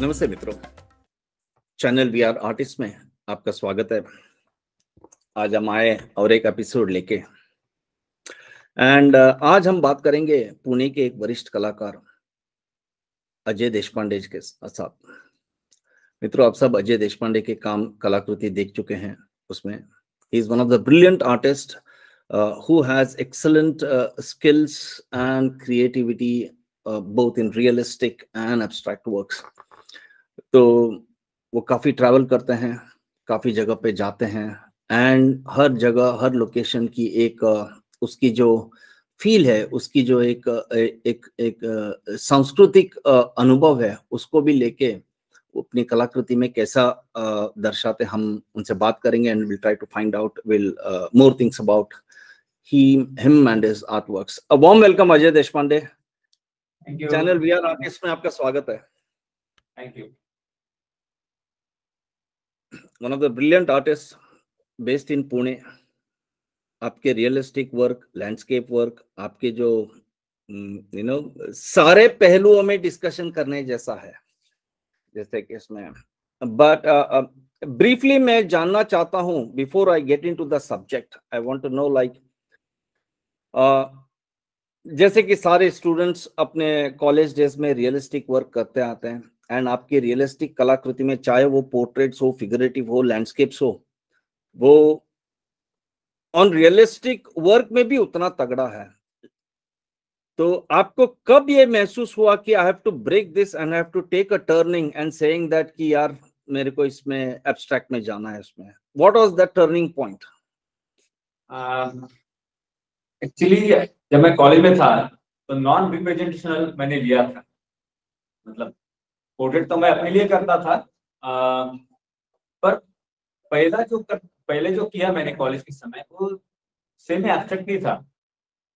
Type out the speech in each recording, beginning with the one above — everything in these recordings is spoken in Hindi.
नमस्ते मित्रों, चैनल वी आर आर्टिस्ट में आपका स्वागत है। आज हम आए और एक एपिसोड लेके आज हम बात करेंगे पुणे के एक वरिष्ठ कलाकार अजय देशपांडे के साथ। मित्रों, आप सब अजय देशपांडे के काम कलाकृति देख चुके हैं। उसमें he is one of the brilliant artist who has excellent skills and creativity both in realistic and abstract works. तो वो काफ़ी ट्रैवल करते हैं, काफ़ी जगह पे जाते हैं एंड हर जगह हर लोकेशन की एक उसकी जो फील है, उसकी जो एक सांस्कृतिक अनुभव है, उसको भी लेके वो अपनी कलाकृति में कैसा दर्शाते, हम उनसे बात करेंगे and will try to find out will more things about him and his artworks. A warm welcome Ajay Deshpande. Thank you. Channel we are artist में आपका स्वागत है। Thank you. One of the brilliant artists based in Pune. आपके रियलिस्टिक वर्क, लैंडस्केप वर्क, आपके जो सारे पहलुओं में डिस्कशन करने जैसा है, जैसे कि इसमें। बट ब्रीफली मैं जानना चाहता हूं, before I get into the subject, I want to know like जैसे कि सारे स्टूडेंट्स अपने कॉलेज डेज में रियलिस्टिक वर्क करते आते हैं एंड आपकी रियलिस्टिक कलाकृति में, चाहे वो पोर्ट्रेट्स हो, फिगरेटिव हो, लैंडस्केप्स हो, वो ऑन रियलिस्टिक वर्क में भी उतना तगड़ा है। तो आपको कब ये महसूस हुआ कि I have to break this and I have to take a turning and saying that कि यार मेरे को इसमें एब्स्ट्रैक्ट में जाना है? इसमें what was that turning point? Actually जब मैं कॉलेज में था तो नॉन रिप्रेजेंटेशनल मैंने लिया था। मतलब पोर्ट्रेट तो मैं अपने लिए करता था, पर पहले जो किया मैंने कॉलेज के समय वो सेमी एब्स्ट्रैक्ट ही था,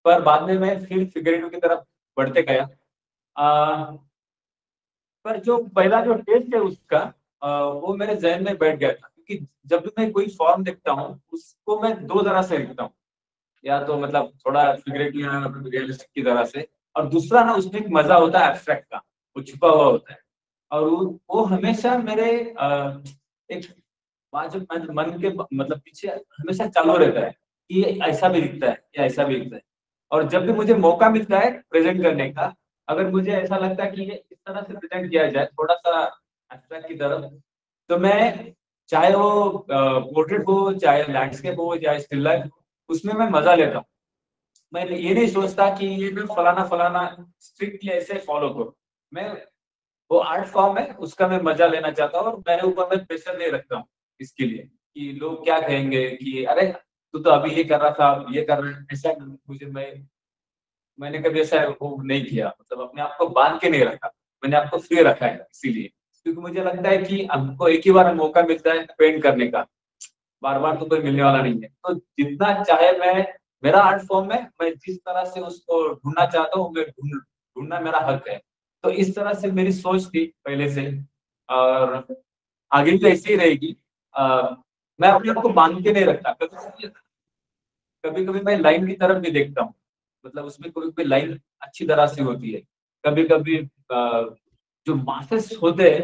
पर बाद में मैं फिर फिगरेटिव की तरफ बढ़ते गया। पर जो पहला जो टेस्ट है उसका वो मेरे जहन में बैठ गया था, क्योंकि जब भी मैं कोई फॉर्म देखता हूँ उसको मैं दो तरह से लिखता हूँ, या तो मतलब थोड़ा फिगरेटिव या रियलिस्टिक की तरह से, और दूसरा ना उसमें एक मजा होता है एब्स्ट्रैक्ट का, वो छुपा हुआ होता है। और वो हमेशा मेरे एक मन के मतलब पीछे हमेशा चालू रहता है कि ऐसा भी दिखता है या ऐसा भी दिखता है। और जब भी मुझे मौका मिलता है प्रेजेंट करने का, अगर मुझे ऐसा लगता है कि ये इस तरह से प्रेजेंट किया जाए थोड़ा सा एब्स्ट्रैक्ट की तरफ, तो मैं चाहे वो पोर्ट्रेट हो, चाहे लैंडस्केप हो, चाहे स्टिल लाइफ, उसमें मैं मजा लेता हूँ। मैं ये नहीं सोचता कि ये मैं फलाना स्ट्रिक्टली ऐसे फॉलो करूँ। मैं वो आर्ट फॉर्म है उसका मैं मजा लेना चाहता हूँ, और मेरे ऊपर मैं प्रेशर नहीं रखता हूँ इसके लिए कि लोग क्या कहेंगे कि अरे तू तो अभी ये कर रहा था, ये कर रहा है। ऐसा मुझे मैंने कभी ऐसा वो नहीं किया, मतलब अपने आप को बांध के नहीं रखा, मैंने आपको फ्री रखा है इसीलिए, क्योंकि मुझे लगता है कि हमको एक ही बार मौका मिलता है पेंट करने का, बार बार तो कोई मिलने वाला नहीं है। तो जितना चाहे मेरा आर्ट फॉर्म है, मैं जिस तरह से उसको ढूंढना चाहता हूँ, मैं ढूंढना मेरा हक है। तो इस तरह से मेरी सोच थी पहले से, और आगे भी ऐसे ही रहेगी। मैं अपने आप को बांध के नहीं रखता। कभी कभी मैं लाइन की तरफ भी देखता हूँ, मतलब उसमें कोई कोई लाइन अच्छी तरह से होती है। कभी कभी जो मासेस होते हैं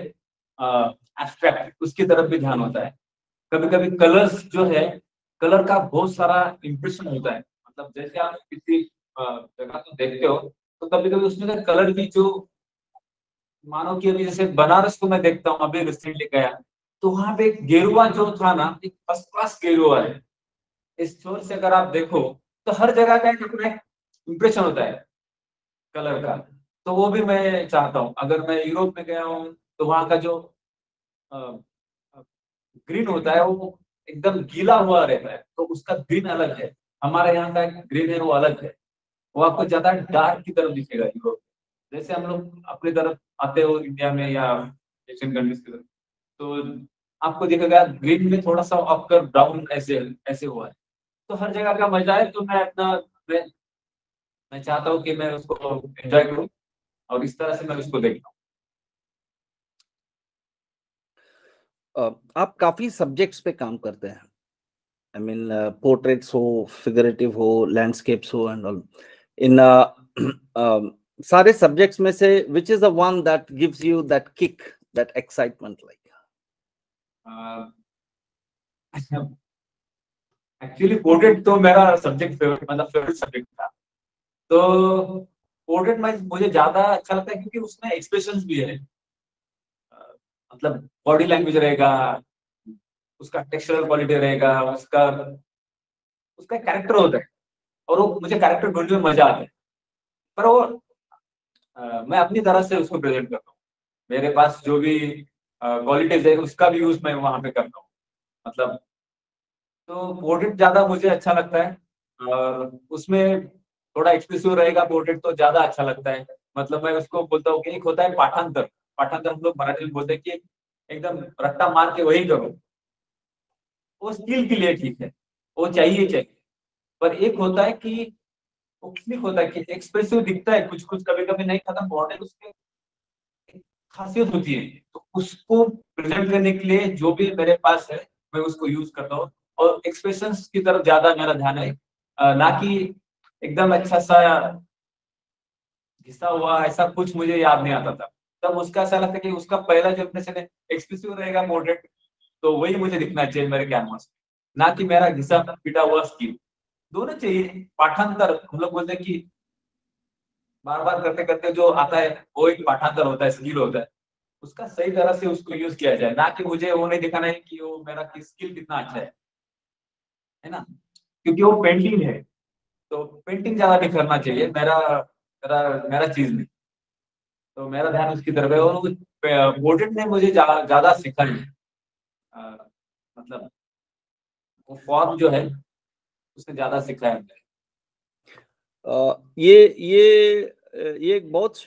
एब्स्ट्रैक्ट, उसकी तरफ भी ध्यान होता है। कभी कभी कलर्स जो है, कलर का बहुत सारा इंप्रेशन होता है। मतलब जैसे आप किसी जगह को देखते हो तो कभी कभी उसमें कलर की जो, मानो कि अभी जैसे बनारस को मैं देखता हूँ, अभी रिसेंटली गया तो वहां पे एक गेरुआ जो था ना, एक फर्स्ट क्लास गेरुआ है। इस छोर से अगर आप देखो तो हर जगह का एक अपना इंप्रेशन होता है कलर का। तो वो भी मैं चाहता हूँ। अगर मैं यूरोप में गया हूँ तो वहाँ का जो ग्रीन होता है वो एकदम गीला हुआ रहता है, तो उसका ग्रीन अलग है। हमारे यहाँ का ग्रीन है वो अलग है, वो आपको ज्यादा डार्क की तरफ दिखेगा यूरोप। जैसे हम लोग अपनी तरफ आते हो इंडिया में या एशियन कंट्रीज की तरफ, तो आपको दिखेगा ग्रीन में थोड़ा सा आपका ब्राउन ऐसे ऐसे हुआ है। तो हर जगह का मजा है। तो मैं चाहता हूँ कि मैं उसको एंजॉय करूँ, और इस तरह से मैं उसको देखता हूँ। आप काफी सब्जेक्ट्स पे काम करते हैं। आई मीन पोर्ट्रेट्स हो, फिगरेटिव हो, लैंडस्केप्स हो एंड ऑल। इन सारे सब्जेक्ट्स में से which is the one that gives you that kick that excitement like? Actually portrait तो मेरा सब्जेक्ट फेवरेट, मतलब फेवरेट सब्जेक्ट था। तो पोर्ट्रेट में मुझे ज्यादा अच्छा लगता है क्योंकि उसमें एक्सप्रेशंस भी है, मतलब बॉडी लैंग्वेज रहेगा, उसका टेक्सचरल क्वालिटी रहेगा, उसका कैरेक्टर होता है, और वो मुझे कैरेक्टर ढूंढने में मजा आता है। पर वो मैं अपनी तरह से उसको प्रेजेंट करता हूँ। मेरे पास जो भी क्वालिटीज है उसका भी यूज मैं वहां पे करता हूँ। मतलब तो पोर्ट्रेट ज्यादा मुझे अच्छा लगता है, और उसमें थोड़ा एक्सप्रेसिव रहेगा पोर्ट्रेट तो ज्यादा अच्छा लगता है। मतलब मैं उसको बोलता हूँ कि एक होता है पाठांतर, पाठांतर हम लोग मराठी में बोलते हैं कि एकदम रट्टा मार के वही करो, वो स्किल के लिए ठीक है, वो चाहिए। पर एक होता है कि वो क्लिक होता है कि एक्सप्रेसिव दिखता है कुछ कुछ, कभी कभी नहीं खत्म बॉडी, उसकी खासियत होती है। तो उसको प्रेजेंट करने के लिए जो भी मेरे पास है मैं उसको यूज करता हूँ, और एक्सप्रेशंस की तरफ ज्यादा मेरा ध्यान है, ना कि एकदम अच्छा सा घिसा हुआ ऐसा कुछ मुझे याद नहीं आता था। तब उसका ऐसा लगता है कि उसका पहला जो एक्सप्रेसिव रहेगा पोर्ट्रेट, तो वही मुझे दिखना चाहिए मेरे कैनवास, ना कि मेरा घिसा पिटा हुआ स्किल। दोनों चाहिए। पाठांतर हम लोग बोलते हैं कि बार बार करते करते जो आता है वो एक पाठांतर होता है, स्किल होता है। उसका सही तरह से उसको यूज किया जाए, ना कि मुझे वो नहीं दिखाना है कि वो मेरा स्किल कितना अच्छा है ना। क्योंकि वो पेंटिंग है, तो पेंटिंग ज्यादा नहीं करना चाहिए, मेरा मेरा मेरा चीज नहीं। तो मेरा ध्यान उसकी तरफ है, और पोर्ट्रेट ने मुझे ज्यादा सिखाई है। मतलब वो फॉर्म जो है उसने ज्यादा सिखाया मुझे। ये एक बहुत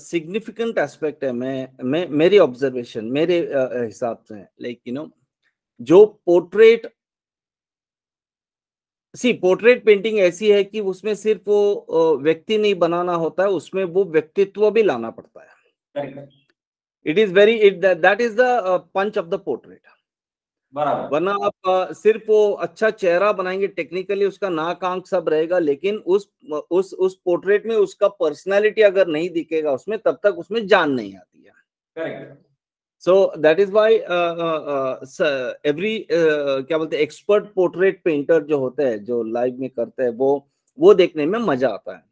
सिग्निफिकेंट एस्पेक्ट है। मैं मेरी ऑब्जर्वेशन मेरे हिसाब से, लाइक यू नो, जो पोर्ट्रेट पोर्ट्रेट पेंटिंग ऐसी है कि उसमें सिर्फ वो व्यक्ति नहीं बनाना होता है, उसमें वो व्यक्तित्व भी लाना पड़ता है। It is very that is the punch of the portrait. बराबर। वरना आप सिर्फ वो अच्छा चेहरा बनाएंगे, टेक्निकली उसका नाक आंख सब रहेगा, लेकिन उस पोर्ट्रेट में उसका पर्सनालिटी अगर नहीं दिखेगा उसमें, तब तक उसमें जान नहीं आती है। Correct. So that is why every क्या बोलते हैं, एक्सपर्ट पोर्ट्रेट पेंटर जो होते हैं, जो लाइव में करते हैं, वो देखने में मजा आता है।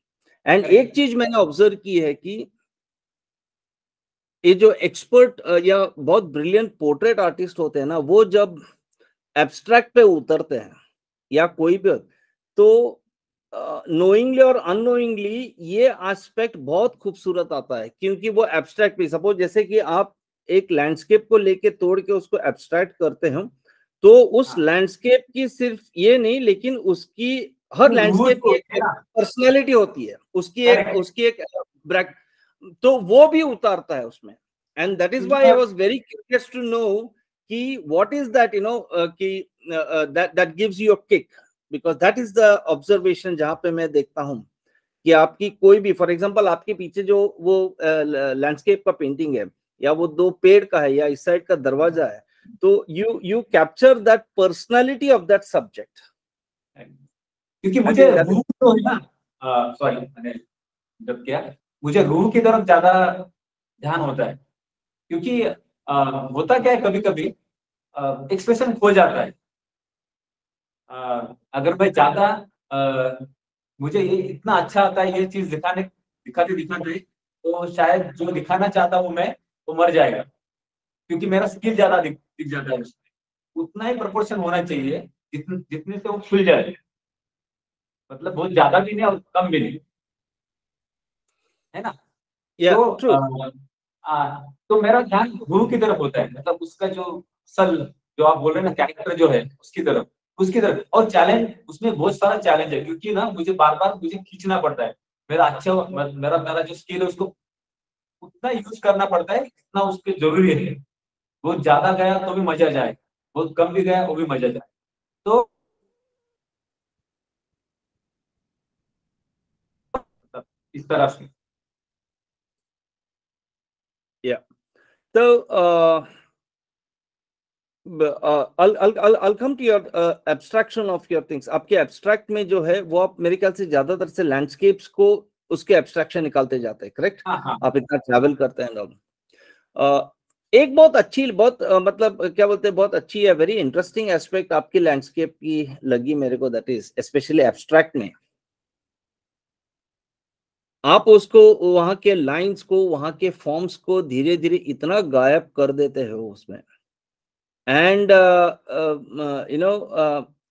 एंड एक चीज मैंने ऑब्जर्व की है कि ये जो एक्सपर्ट या बहुत ब्रिलियंट पोर्ट्रेट आर्टिस्ट होते हैं ना, वो जब एब्स्ट्रैक्ट पे उतरते हैं या कोई भी, तो नोइंगली और अननोइंगली ये एस्पेक्ट बहुत खूबसूरत आता है। क्योंकि वो एब्स्ट्रैक्ट भी, सपोज जैसे कि आप एक लैंडस्केप को लेके तोड़ के उसको एब्स्ट्रैक्ट करते हैं, तो उस लैंडस्केप की सिर्फ ये नहीं, लेकिन उसकी हर लैंडस्केप की एक पर्सनैलिटी होती है, उसकी एक ब्रैक, तो वो भी उतारता है उसमें। And that is why I was very curious to know कि what is that, you know, कि that gives you a kick, because that is the observation जहां पे मैं देखता हूं कि आपकी कोई भी, फॉर एग्जांपल आपके पीछे जो वो लैंडस्केप का पेंटिंग है, या वो दो पेड़ का है, या इस साइड का दरवाजा है, तो you capture that personality of that subject. क्योंकि मुझे रूह तो है ना, सॉरी मैंने जब किया, मुझे रूह की तरफ ज्यादा ध्यान होता है। क्योंकि होता क्या है, कभी कभी एक्सप्रेशन खो जाता है। अगर मैं ज्यादा मुझे ये इतना अच्छा आता है ये चीज दिखाते तो शायद जो दिखाना चाहता हूँ मैं वो मर जाएगा, क्योंकि मेरा स्किल ज्यादा दिख जाता है उसमें। उतना ही प्रोपोर्शन होना चाहिए जितने से वो खुल जाए, मतलब बहुत ज्यादा भी नहीं और कम भी नहीं, है ना। तो मेरा ध्यान गुरु की तरफ होता है, मतलब उसका जो सल, जो आप बोल रहे हैं ना, कैरेक्टर जो है उसकी तरफ। और चैलेंज उसमें बहुत सारा चैलेंज है, क्योंकि ना मुझे बार बार खींचना पड़ता है। मेरा मेरा जो स्किल है उसको उतना यूज करना पड़ता है जितना उसके जरूरी है। बहुत ज्यादा गया तो भी मजा जाए, बहुत कम भी गया वो भी मजा जाए। तो इस तरह से तो I'll come to your abstraction of your things. आपके एब्स्ट्रैक्ट में जो है वो आप मेरे ख्याल से ज्यादातर से लैंडस्केप्स को उसके एब्स्ट्रैक्शन निकालते जाते हैं, करेक्ट? हाँ। आप इतना ट्रैवल करते हैं। एक बहुत अच्छी, बहुत मतलब क्या बोलते हैं, बहुत अच्छी है, वेरी इंटरेस्टिंग एस्पेक्ट आपकी लैंडस्केप की लगी मेरे को, दैट इज स्पेशली एब्स्ट्रैक्ट में आप उसको, वहां के लाइंस को, वहां के फॉर्म्स को धीरे धीरे इतना गायब कर देते हो उसमें, एंड यू नो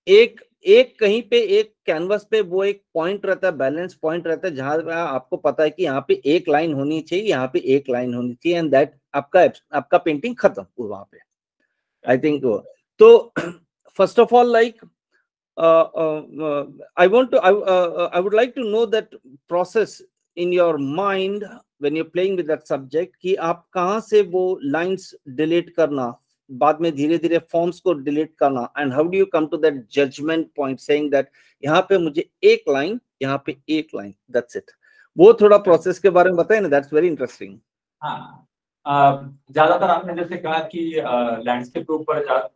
एक एक कहीं पे एक कैनवस पे वो एक पॉइंट रहता है, बैलेंस पॉइंट रहता है, जहां पे आपको पता है कि यहाँ पे एक लाइन होनी चाहिए, यहाँ पे एक लाइन होनी चाहिए, एंड दैट आपका आपका पेंटिंग खत्म वहां पे, आई थिंक। तो first of all, like I would like to know that process in your mind when you're playing with that subject, कि आप कहाँ से वो lines delete करना, बाद में धीरे धीरे फॉर्म्स को डिलीट करना, and how do you come to that judgement point saying that यहाँ पे मुझे एक लाइन, यहाँ पे एक लाइन, दैट्स इट। वो थोड़ा प्रोसेस के बारे में बताए ना, दैट्स वेरी इंटरेस्टिंग। हाँ, ज्यादातर आपने जैसे कहा कि लैंडस्केप के ऊपर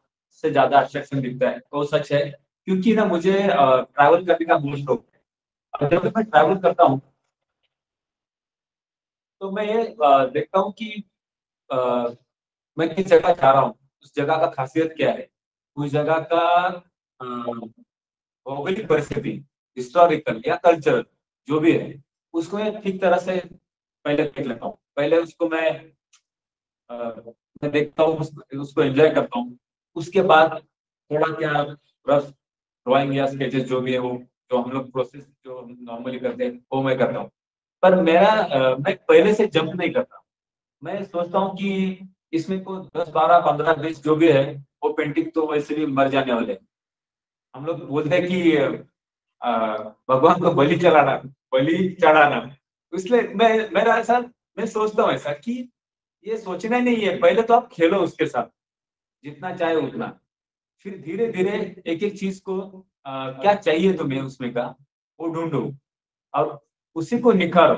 से ज्यादा अट्रैक्शन दिखता है, तो सच है, क्योंकि ना मुझे ट्रैवल करने का बहुत शौक है। और जब भी मैं ट्रैवल करता हूँ तो मैं ये देखता हूँ कि अ, मैं किस जगह जा रहा हूँ, उस जगह का खासियत क्या है, उस जगह का भौगोलिक परिस्थिति, हिस्टोरिकल या कल्चरल जो भी है, उसको मैं ठीक तरह से पहले देख लेता हूँ। पहले उसको अ, मैं देखता हूँ, उसको एंजॉय करता हूँ। उसके बाद थोड़ा क्या रफ ड्राइंग या स्केचेस जो भी है, वो जो हम लोग प्रोसेस जो नॉर्मली करते हैं वो मैं करता हूँ। पर मैं पहले से जंप नहीं करता। मैं सोचता हूँ कि इसमें को 10 12 15 20 जो भी है, वो पेंटिंग तो वैसे भी मर जाने वाले हैं। हम लोग बोलते हैं कि अ, भगवान को बलि चढ़ाना। इसलिए मेरा ऐसा, मैं सोचता हूँ ऐसा कि ये सोचना नहीं है, पहले तो आप खेलो उसके साथ जितना चाहे उतना, फिर धीरे धीरे एक एक चीज को क्या चाहिए तुम्हें उसमें का, वो ढूंढो और उसी को निखारो।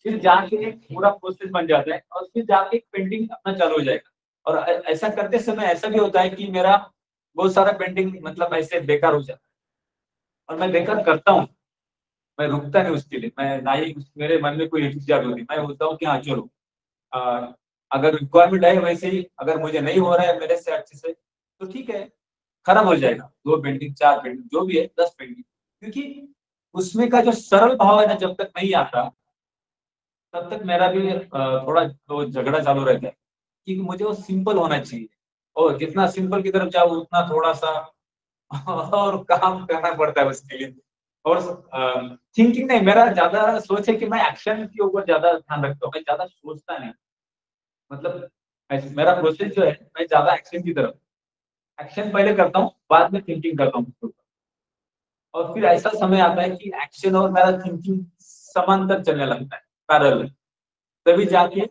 फिर जाके एक पूरा प्रोसेस बन जाता है और फिर जाके पेंटिंग अपना चालू हो जाएगा। और ऐसा करते समय ऐसा भी होता है कि मेरा बहुत सारा पेंटिंग मतलब ऐसे बेकार हो जाता है, और मैं बेकार करता हूँ, मैं रुकता नहीं उसके लिए, मैं ना ही मेरे मन में कोई इच्छा होती, मैं बोलता हूँ कि हाँ चलो, अ, अगर रिक्वायरमेंट है वैसे ही, अगर मुझे नहीं हो रहा है मेरे से अच्छे से तो ठीक है, खराब हो जाएगा, 2 पेंटिंग 4 पेंटिंग जो भी है, 10 पेंटिंग, क्योंकि उसमें का जो सरल भाव है ना, जब तक नहीं आता तब तक मेरा भी थोड़ा तो झगड़ा चालू रहता है कि मुझे वो सिंपल होना चाहिए, और जितना सिंपल की तरफ जाओ उतना थोड़ा सा और काम करना पड़ता है उसके लिए। और थिंकिंग नहीं, मेरा ज्यादा सोच है कि मैं एक्शन के ऊपर ज्यादा ध्यान रखता हूँ, मैं ज्यादा सोचता नहीं। मतलब मेरा प्रोसेस जो है, मैं ज्यादा एक्शन की तरफ, एक्शन पहले करता हूँ, बाद में थिंकिंग करता हूँ। और फिर ऐसा समय आता है कि एक्शन और मेरा थिंकिंग समांतर चलने लगता है, पैरेलल, तभी जाके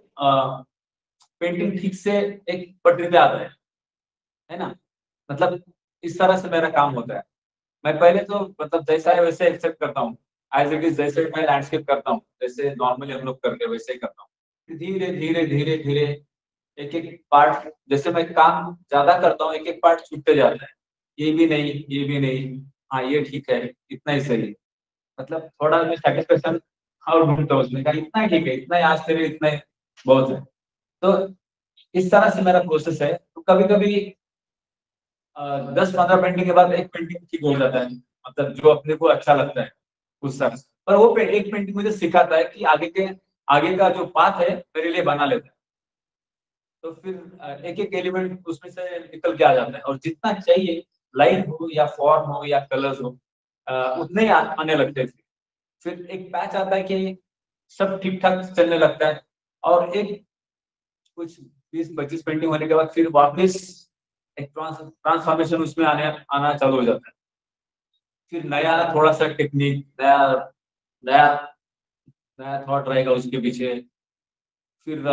पेंटिंग ठीक से एक पटरी पे आता है ना। मतलब इस तरह से मेरा काम होता है। मैं पहले तो मतलब जैसा है वैसे एक्सेप्ट करता हूँ, एज इट इज, जैसे मैं लैंडस्केप करता हूँ जैसे नॉर्मली हम लोग करते हैं वैसे ही करता हूँ। फिर धीरे धीरे धीरे धीरे एक एक पार्ट, जैसे मैं काम ज्यादा करता हूँ एक एक पार्ट छूटते जाता है, ये भी नहीं, ये भी नहीं, हाँ ये ठीक है, इतना ही सही है। मतलब थोड़ा मैं सेटिस्फेक्शन और ढूंढता हूँ उसमें, कहा इतना ही ठीक है, इतना ही आज के लिए इतना ही बहुत है। तो इस तरह से मेरा प्रोसेस है। तो कभी कभी 10 15 पेंटिंग के बाद एक पेंटिंग ठीक हो जाता है, मतलब जो अपने को अच्छा लगता है उस तरह से। पर वो एक पेंटिंग मुझे सिखाता है कि आगे का जो पाथ है मेरे लिए बना लेता है। तो फिर एक एक एलिमेंट उसमें से निकल के आ जाता है, और जितना चाहिए, लाइन हो या फॉर्म हो या कलर्स हो, उतने ही आने लगते हैं। फिर एक पैच आता है कि सब ठीक ठाक चलने लगता है, और एक कुछ 20 25 पेंटिंग होने के बाद फिर वापस एक ट्रांसफॉर्मेशन उसमें आना चालू हो जाता है। फिर नया थोड़ा सा टेक्निक, नया नया थॉट रहेगा उसके पीछे। फिर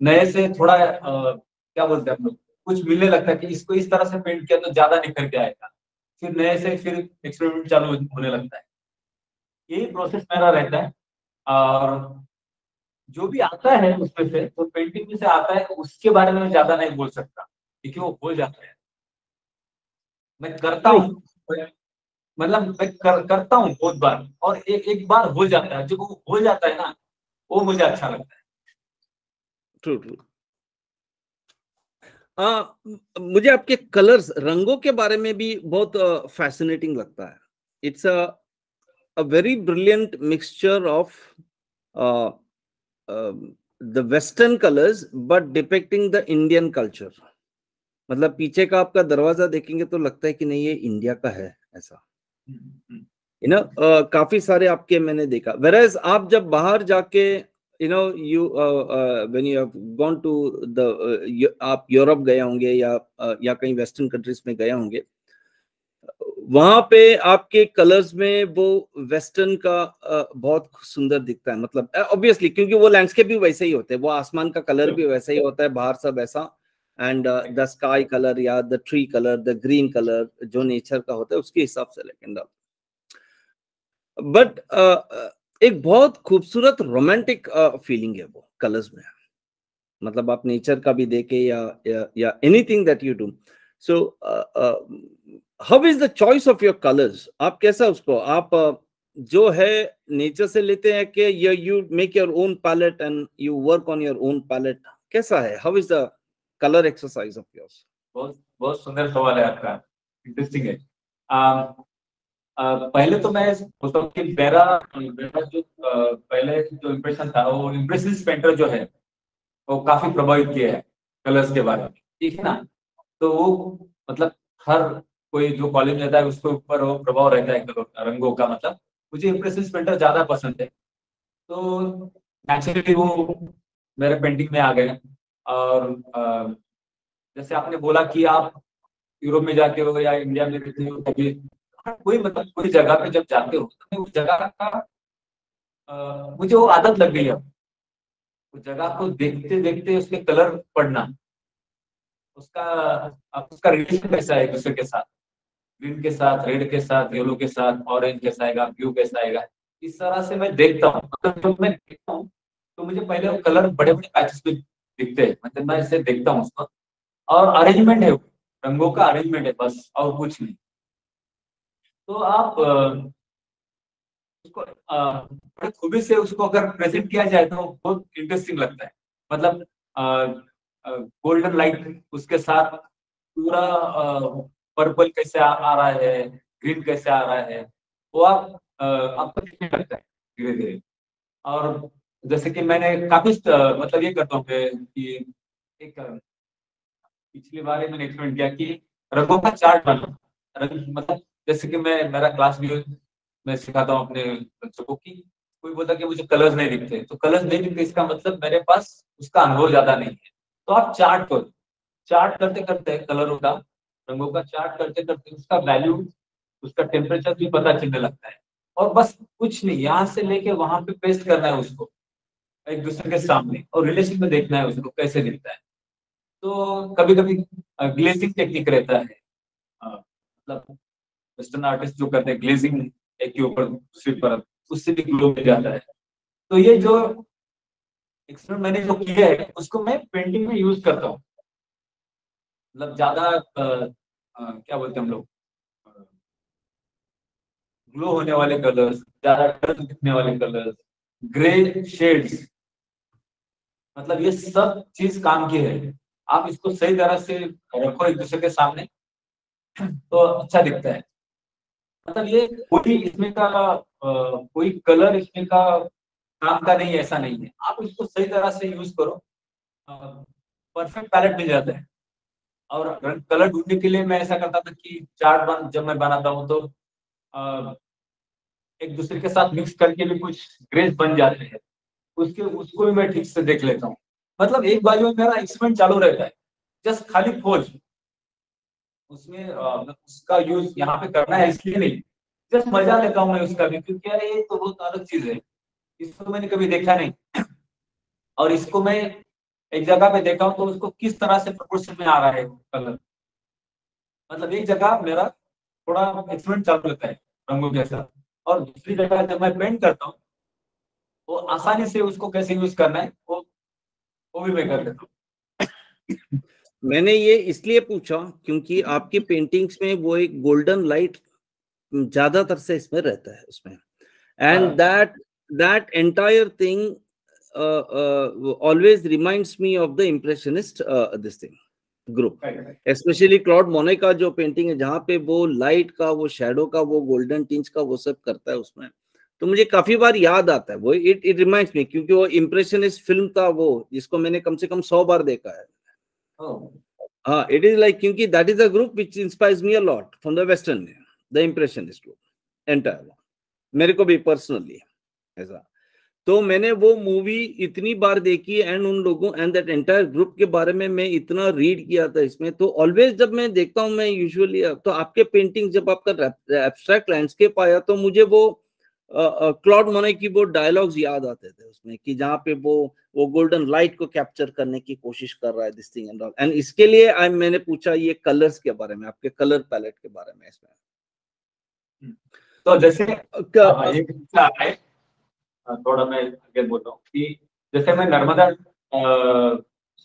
नए से थोड़ा क्या बोलते हैं हम लोग, कुछ मिलने लगता है कि इसको इस तरह से पेंट किया तो ज्यादा निखर के आएगा। फिर नए से फिर एक्सपेरिमेंट चालू होने लगता है। यही प्रोसेस मेरा रहता है। और जो भी आता है उसमें से, जो पेंटिंग में से आता है, उसके बारे में मैं ज्यादा नहीं बोल सकता, क्योंकि वो हो जाता है। मैं करता ट्रू, हूँ, मतलब मैं करता हूँ बहुत बार, और एक बार हो जाता है, जो वो हो जाता है ना, वो मुझे अच्छा लगता है। True, true. मुझे आपके कलर्स, रंगों के बारे में भी बहुत फैसिनेटिंग लगता है. It's a very brilliant mixture of the western colours but depicting the Indian culture. मतलब पीछे का आपका दरवाजा देखेंगे तो लगता है कि नहीं, ये इंडिया का है ऐसा. काफी सारे आपके मैंने देखा. वेरएज आप जब बाहर जाके you when you have gone to the आप यूरोप गए होंगे या कहीं वेस्टर्न कंट्रीज में गए होंगे, वहां पे आपके कलर्स में वो वेस्टर्न का बहुत सुंदर दिखता है. मतलब ऑब्वियसली क्योंकि वो लैंडस्केप भी वैसे ही होते हैं, वो आसमान का कलर भी वैसा ही होता है बाहर सब ऐसा. एंड द स्काई कलर या the tree colour, the green colour जो नेचर का होता है उसके हिसाब से लेकिन. बट एक बहुत खूबसूरत रोमांटिक फीलिंग है वो कलर्स में. मतलब आप नेचर का भी देखे या anything that you do. So how is the choice of your colours? आप कैसा उसको आप जो है नेचर से लेते हैं कि you make your own palette and you work on your own palette? कैसा है? How is the colour exercise of yours? बहुत बहुत सुंदर सवाल है आपका, इंटरेस्टिंग है. पहले तो मैं सोचता हूँ कि मेरा जो पहले जो इम्प्रेशन था वो इम्प्रेशनिस्ट पेंटर जो है वो काफी प्रभावित किया है कलर्स के बारे में, ठीक है ना. तो वो मतलब हर कोई जो कॉलेज में जाता है उसके ऊपर वो प्रभाव रहता है रंगों का. मतलब मुझे इम्प्रेशनिस्ट पेंटर ज्यादा पसंद है, तो नेचुरली वो मेरे पेंटिंग में आ गए. और जैसे आपने बोला कि आप यूरोप में जाते हो या इंडिया में रहते हो, कभी कोई मतलब कोई जगह पे जब जाते हो तो उस जगह का मुझे वो आदत लग गई है. उस जगह को देखते देखते उसके कलर पढ़ना, उसका रिलेशन कैसा है एक दूसरे के साथ, ग्रीन के साथ, रेड के साथ, येलो के साथ, ऑरेंज कैसा आएगा, ब्लू कैसा आएगा, इस तरह से मैं देखता हूँ. जब मैं देखता हूँ तो मुझे पहले वो कलर बड़े बड़े पैचेस में दिखते हैं. मतलब मैं इसे देखता हूँ उसको, और अरेंजमेंट है, रंगों का अरेंजमेंट है बस, और कुछ नहीं. तो आप उसको बड़े खूबी से उसको अगर प्रेजेंट किया जाए तो बहुत इंटरेस्टिंग लगता है. मतलब गोल्डन लाइट उसके साथ पूरा पर्पल कैसे आ रहा है, ग्रीन कैसे आ रहा है, वो आपको दिखने लगता है धीरे धीरे. और जैसे कि मैंने काफी मतलब ये करता हूँ कि एक पिछली बार मैंने एक्सपेरिमेंट किया कि रंगों का चार्ट बना. मतलब जैसे कि मेरा क्लास भी मैं सिखाता हूँ अपने बच्चों को कि कोई बोलता कि मुझे कलर्स नहीं दिखते, तो कलर्स नहीं दिखते इसका मतलब मेरे पास उसका अनुभव ज्यादा नहीं है. तो आप चार्ट करो, चार्ट करते करते कलरों का, रंगों का चार्ट करते करते उसका वैल्यू, उसका टेम्परेचर भी पता चलने लगता है. और बस कुछ नहीं, यहाँ से लेके वहां पे पेस्ट करना है उसको एक दूसरे के सामने, और रिलेशन में देखना है उसको कैसे दिखता है. तो कभी कभी ग्लेजिंग टेक्निक रहता है. मतलब वेस्टर्न आर्टिस्ट जो करते हैं ग्लेजिंग, एक के ऊपर दूसरी परत, उससे भी ग्लो मिल जाता है. तो ये जो एक्सपेरिमेंट मैंने जो किया है उसको मैं पेंटिंग में यूज करता हूँ. मतलब ज्यादा क्या बोलते हैं हम लोग, ग्लो होने वाले कलर्स, ज्यादा डल दिखने वाले कलर्स, ग्रे शेड्स, मतलब ये सब चीज काम की है. आप इसको सही तरह से रखो एक दूसरे के सामने तो अच्छा दिखता है. मतलब ये कोई इसमें का कोई कलर इसमें का काम का नहीं है, ऐसा नहीं है. आप इसको सही तरह से यूज करो, परफेक्ट पैलेट मिल जाता है. और कलर ढूंढने के लिए मैं ऐसा करता था कि चार्ट जब मैं बनाता हूँ तो एक दूसरे के साथ मिक्स करके भी कुछ ग्रेस बन जाते हैं, उसको भी मैं ठीक से देख लेता हूँ. मतलब एक बाजू में मेरा एक्सपेरिमेंट चालू रहता है, जस्ट खाली खोज, उसमें उसका यूज यहाँ पे करना है इसलिए नहीं, जस्ट मजा लेता हूँ मैं उसका भी, क्योंकि यार ये तो बहुत अलग चीज है, इसको मैंने कभी देखा नहीं. और इसको मैं एक जगह पे देखा हूँ तो उसको किस तरह से प्रोपोर्शन में आ रहा है कलर. मतलब एक जगह मेरा थोड़ा एक्सपेरिमेंट चालू रहता है रंगों के साथ, और दूसरी जगह जब मैं पेंट करता हूँ वो आसानी से उसको कैसे यूज करना है वो भी मैं कर देता हूँ. मैंने ये इसलिए पूछा क्योंकि आपकी पेंटिंग्स में वो एक गोल्डन लाइट ज्यादातर से इसमें रहता है उसमें. And that entire thing always reminds me of the impressionist this thing. Group, specially Claude मोने का जो पेंटिंग है जहाँ पे वो लाइट का, वो शैडो का, वो गोल्डन टिंच का वो सब करता है उसमें, तो मुझे काफी बार याद आता है वो, इट रिमाइंड्स मी, क्योंकि वो इम्प्रेशनिस्ट फिल्म था वो, जिसको मैंने कम से कम 100 बार देखा है। हाँ, इट इज लाइक, क्योंकि that is a group which inspires me a lot from the western, the impressionist group entire, मेरे को भी पर्सनली ऐसा। तो मैंने वो मूवी इतनी बार देखी, एंड उन लोगों एंड दैट एंटायर ग्रुप के बारे में मैं इतना रीड किया था इसमें। तो ऑलवेज जब मैं देखता हूँ, मैं यूजुअली, तो आपके पेंटिंग जब आपका एब्स्ट्रैक्ट लैंडस्केप आया तो मुझे वो क्लॉड मोने की वो डायलॉग्स याद आते थे उसमें, कि जहाँ पे वो गोल्डन लाइट को कैप्चर करने की कोशिश कर रहा है, this thing and all. And इसके लिए मैंने पूछा ये कलर्स के बारे में, आपके कलर पैलेट के बारे में इसमें। तो जैसे ये किस्सा है, थोड़ा मैं आगे बोलता हूँ कि जैसे मैं नर्मदा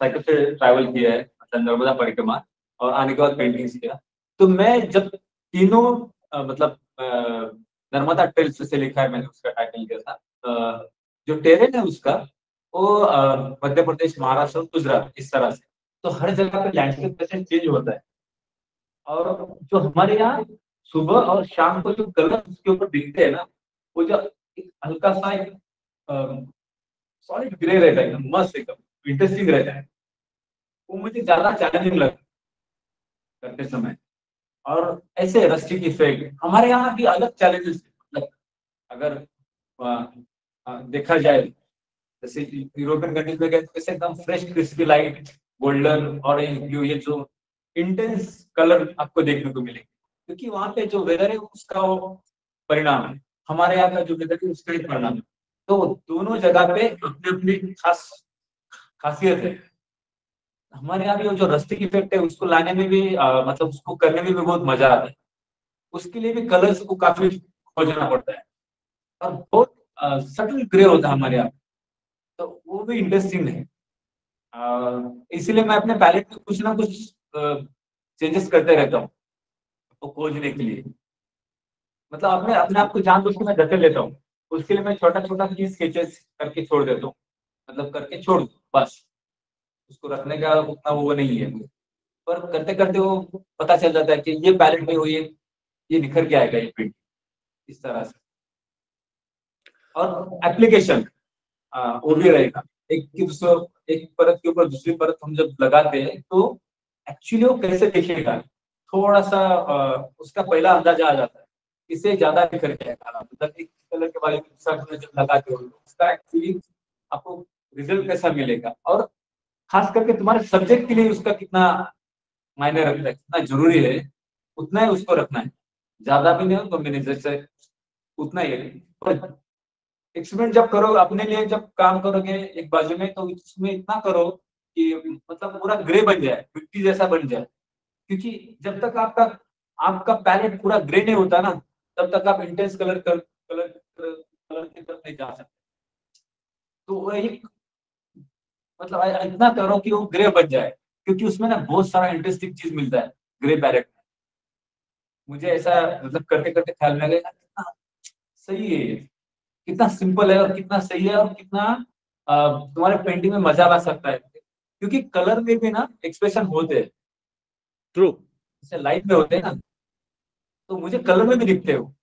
साइकिल से ट्रैवल किया है, मतलब नर्मदा परिक्रमा, और आने के बाद पेंटिंग्स किया। तो मैं जब तीनों मतलब नर्मदा ट्रेल्स से लिखा है मैंने, उसका टाइटल किया था, जो टेरेन है उसका वो मध्य प्रदेश, महाराष्ट्र और गुजरात, इस तरह से। तो हर जगह पे लैंडस्केप कैसे चेंज होता है, और जो हमारे यहाँ सुबह और शाम को जो कलर उसके ऊपर दिखते हैं ना, वो जो एक हल्का सा एक सॉलिड ग्रे रहता है, एकदम मस्त, एकदम इंटरेस्टिंग रहता है, वो मुझे ज्यादा चैलेंजिंग लगता है करते समय। और ऐसे रस्टिक इफेक्ट हमारे यहाँ भी अलग चैलेंजेस, मतलब अगर देखा जाए, जैसे यूरोपियन कंट्रीज में गए तो कैसे एकदम fresh crispy light, golden, orange, blue, ये जो इंटेंस कलर आपको देखने को मिलेंगे, क्योंकि वहां पे जो वेदर है उसका वो परिणाम है, हमारे यहाँ का जो वेदर है उसका ही परिणाम है। तो दोनों जगह पे अपनी अपनी खास खासियत है। हमारे यहाँ भी वो जो रस्टिक इफेक्ट है उसको लाने में भी मतलब उसको करने में भी बहुत मजा आता है। उसके लिए भी कलर्स को काफी खोजना पड़ता है, और बहुत सटल ग्रे होता है हमारे यहाँ, तो वो भी इंटरेस्टिंग है। इसीलिए मैं अपने पैलेट में कुछ ना कुछ चेंजेस करते रहता हूँ, तो खोजने के लिए, मतलब अपने अपने आप को जानबूझ के मैं धकेल लेता हूँ। उसके लिए मैं छोटा छोटा चीज स्केचेस करके छोड़ देता हूँ, मतलब करके छोड़ दूँ बस, उसको रखने का उतना वो नहीं है, पर करते करते वो पता चल जाता है कि ये पैलेट में हो, ये निखर के आएगा ये प्रिंट, इस तरह से। और एप्लीकेशन वो भी रहेगा, एक की दूसरे, एक परत के ऊपर दूसरी परत हम जब लगाते हैं तो एक्चुअली वो कैसे दिखेगा, थोड़ा सा उसका पहला अंदाजा आ जाता है, इससे ज्यादा निखर के आएगा, मतलब एक कलर के बारे में दूसरा कलर जब लगाते हो तो उसका एक्चुअली आपको रिजल्ट कैसा मिलेगा, और खास करके तुम्हारे सब्जेक्ट के लिए उसका कितना मायने रखता है, कितना जरूरी है, उतना ही उसको रखना है, ज्यादा भी नहीं हो कम भी नहीं, जैसे उतना ही है। पर एक्सपेरिमेंट जब करो अपने लिए, जब काम करोगे एक बाजू में, तो उसमें इतना करो कि मतलब पूरा ग्रे बन जाए, मिट्टी जैसा बन जाए, क्योंकि जब तक आपका आपका पैलेट पूरा ग्रे नहीं होता ना, तब तक आप इंटेंस कलर की तरफ नहीं जा सकते। तो वो एक मतलब इतना करो कि वो ग्रे बन जाए, क्योंकि उसमें ना बहुत सारा इंटरेस्टिंग चीज मिलता है ग्रे पैलेट में। मुझे ऐसा मतलब करते करते ख्याल में आ गया, कितना सही है ये, कितना सिंपल है और कितना सही है, और कितना तुम्हारे पेंटिंग में मजा ला सकता है, क्योंकि कलर में भी ना एक्सप्रेशन होते हैं, ट्रू, जैसे लाइट में होते हैं ना, तो मुझे कलर में भी दिखते हो,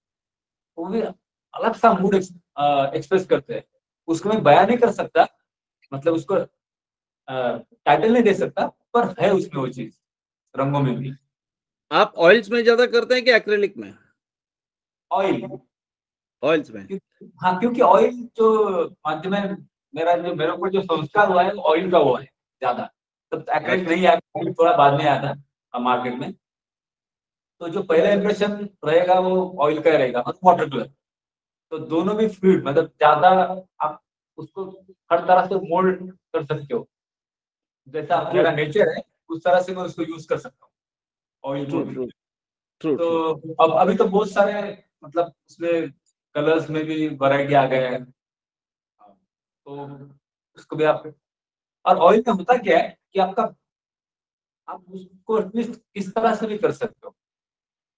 वो भी अलग सा मूड एक्सप्रेस करते हैं। उसको मैं बयान नहीं कर सकता, मतलब उसको टाइटल नहीं दे सकता, पर है उसमें वो चीज, रंगों में भी। आप ऑयल्स में ज्यादा करते हैं कि एक्रेलिक में? ऑयल, ऑयल्स में। हाँ, क्योंकि ऑयल जो माध्यम है, मेरा जो मेरे ऊपर जो संस्कार हुआ है वो ऑयल का हुआ है ज्यादा, तब एक्रेलिक अच्छा, नहीं आया, थोड़ा बाद में आया था मार्केट में। तो जो पहला इंप्रेशन रहेगा वो ऑयल का रहेगा, मतलब वाटर कलर। तो दोनों भी फ्लूइड, मतलब ज्यादा आप उसको हर तरह से मोल्ड कर सकते हो, जैसा ट्रू, मेरा नेचर है उस तरह से मैं उसको यूज कर सकता हूँ, ऑयल को ट्रू, भी। ट्रू, ट्रू, तो ट्रू। अब अभी तो बहुत सारे, मतलब उसमें कलर्स में भी वैरायटी आ गए हैं, तो उसको भी आप, और ऑयल में होता क्या है कि आपका, आप उसको एटलीस्ट किस तरह से भी कर सकते हो,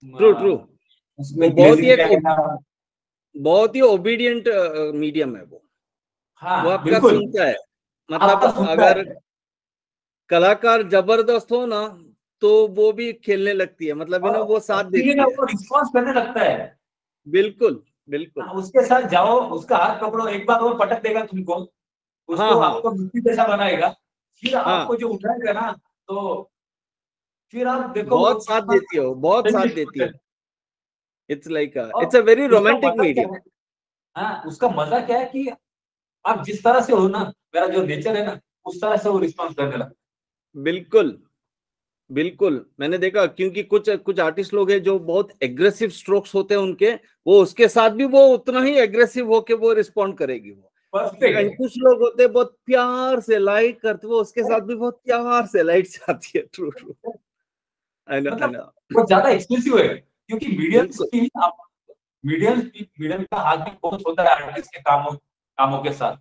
ट्रू, ट्रू। वो उसमें ग्लेजिंग रहेगा। बहुत ही ओबीडियंट मीडियम है वो हाँ आपका बिल्कुल, सुनता है, आपका मतलब सुनता अगर है। कलाकार जबरदस्त हो ना तो वो भी खेलने लगती है, मतलब है ना, वो साथ देती है। वो रिस्पॉन्स करने लगता है। बिल्कुल बिल्कुल। उसके साथ जाओ, उसका हाथ पकड़ो, एक बार वो पटक देगा तुमको, हाँ उसको हाँ आपको मिट्टी जैसा बनाएगा, फिर आपको हाँ, जो उठाएगा ना, तो फिर आप देखो वो बहुत साथ कितना देती है, वो बहुत साथ देती है। इट्स लाइक और इट्स अ वेरी उसका रोमांटिक मजा क्या मीडियम। है। हाँ, उसका मजा क्या है कि आप जिस तरह से हो ना, मेरा जो नेचर है ना, उस तरह से वो रिस्पॉन्स करने लगता बिल्कुल बिल्कुल, मैंने देखा, क्योंकि कुछ कुछ आर्टिस्ट लोग हैं जो बहुत एग्रेसिव स्ट्रोक्स होते हैं उनके, वो उसके साथ भी वो उतना ही एग्रेसिव होके वो रिस्पॉन्ड करेगी वो। है। परफेक्ट। कुछ लोग होते हैं बहुत प्यार से लाइट करते, वो उसके साथ भी बहुत प्यार से लाइट से आती है। True true. आई नो आई मतलब नो। वो ज्यादा एक्सपेंसिव है, क्योंकि मीडियम बिल्कुल भी आप, मीडियम मीडियम का हाथ भी बहुत होता है आर्टिस्ट के कामों कामों के साथ,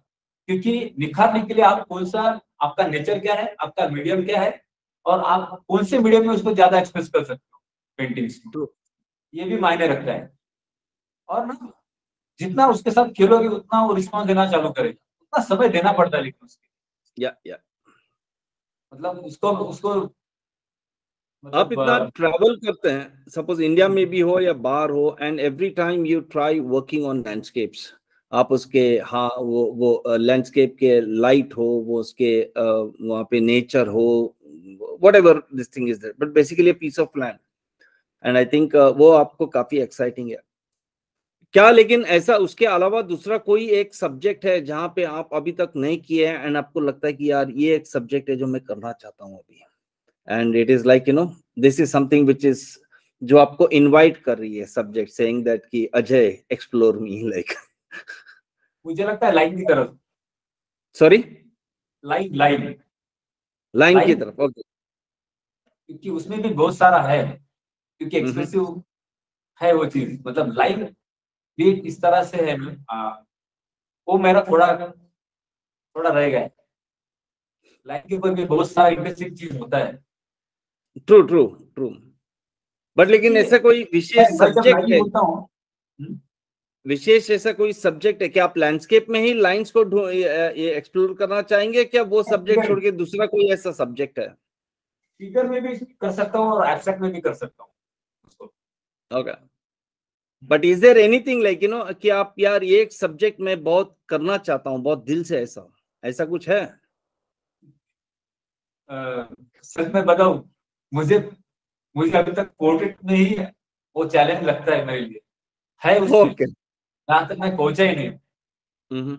क्योंकि निखारने के लिए आप कौन सा, आपका नेचर क्या है, आपका मीडियम क्या है, और आप कौन से मीडियम में उसको ज्यादा एक्सप्रेस कर सकते हो पेंटिंग्स में, ट्रू। ये भी मायने रखता है। और ना, जितना उसके साथ खेलोगे उतना वो रिस्पॉन्स देना चालू करेगा, उतना समय देना पड़ता है लेकिन उसके, या मतलब उसको उसको आप मतलब इतना ट्रैवल करते हैं, सपोज इंडिया में भी हो या बाहर हो, and every time you try working on landscapes, आप उसके, हाँ, वो लैंडस्केप के लाइट हो, वो उसके वहाँ पे नेचर हो, whatever this thing is there, but basically a piece of land, and I think वो आपको काफी एक्साइटिंग है क्या? लेकिन ऐसा उसके अलावा दूसरा कोई एक सब्जेक्ट है जहाँ पे आप अभी तक नहीं किए हैं, एंड आपको लगता है कि यार ये एक सब्जेक्ट है जो मैं करना चाहता हूँ अभी, and it is like this is something which is, जो आपको इनवाइट कर रही है सब्जेक्ट, सेइंग दैट कि अजय एक्सप्लोर मी, लाइक। मुझे लगता है लाइन की तरफ, सॉरी, लाइन लाइन लाइन की लाइन, तरफ, ओके। क्योंकि उसमें भी बहुत सारा है, क्योंकि एक्सप्रेसिव है वो चीज, मतलब लाइन भी इस तरह से है ना, वो मेरा थोड़ा थोड़ा रह गया है। लाइन के ऊपर भी बहुत सारा इंटरेस्टिंग चीज होता है, ट्रू ट्रू ट्रू। बट लेकिन क्योंकि ऐसा कोई विशेष मैं जब सब्जेक्ट लाइन है, बोलता हूँ, विशेष ऐसा कोई सब्जेक्ट है कि आप लैंडस्केप में ही लाइंस को ये एक्सप्लोर करना चाहेंगे क्या? वो सब्जेक्ट फिगर छोड़ के दूसरा कोई ऐसा सब्जेक्ट है? फिगर में भी कर सकता हूँ और एब्स्ट्रैक्ट में भी कर सकता हूँ उसको। Okay. But is there anything like कि आप, यार ये एक सब्जेक्ट मैं बहुत करना चाहता हूँ बहुत दिल से, ऐसा ऐसा कुछ है? सच में बताऊं, मुझे मुझे अभी तक पोर्ट्रेट में ही वो चैलेंज लगता है मेरे लिए, है उसमें, ओके। जहाँ तक मैं पहुंचा ही नहीं। हम्म।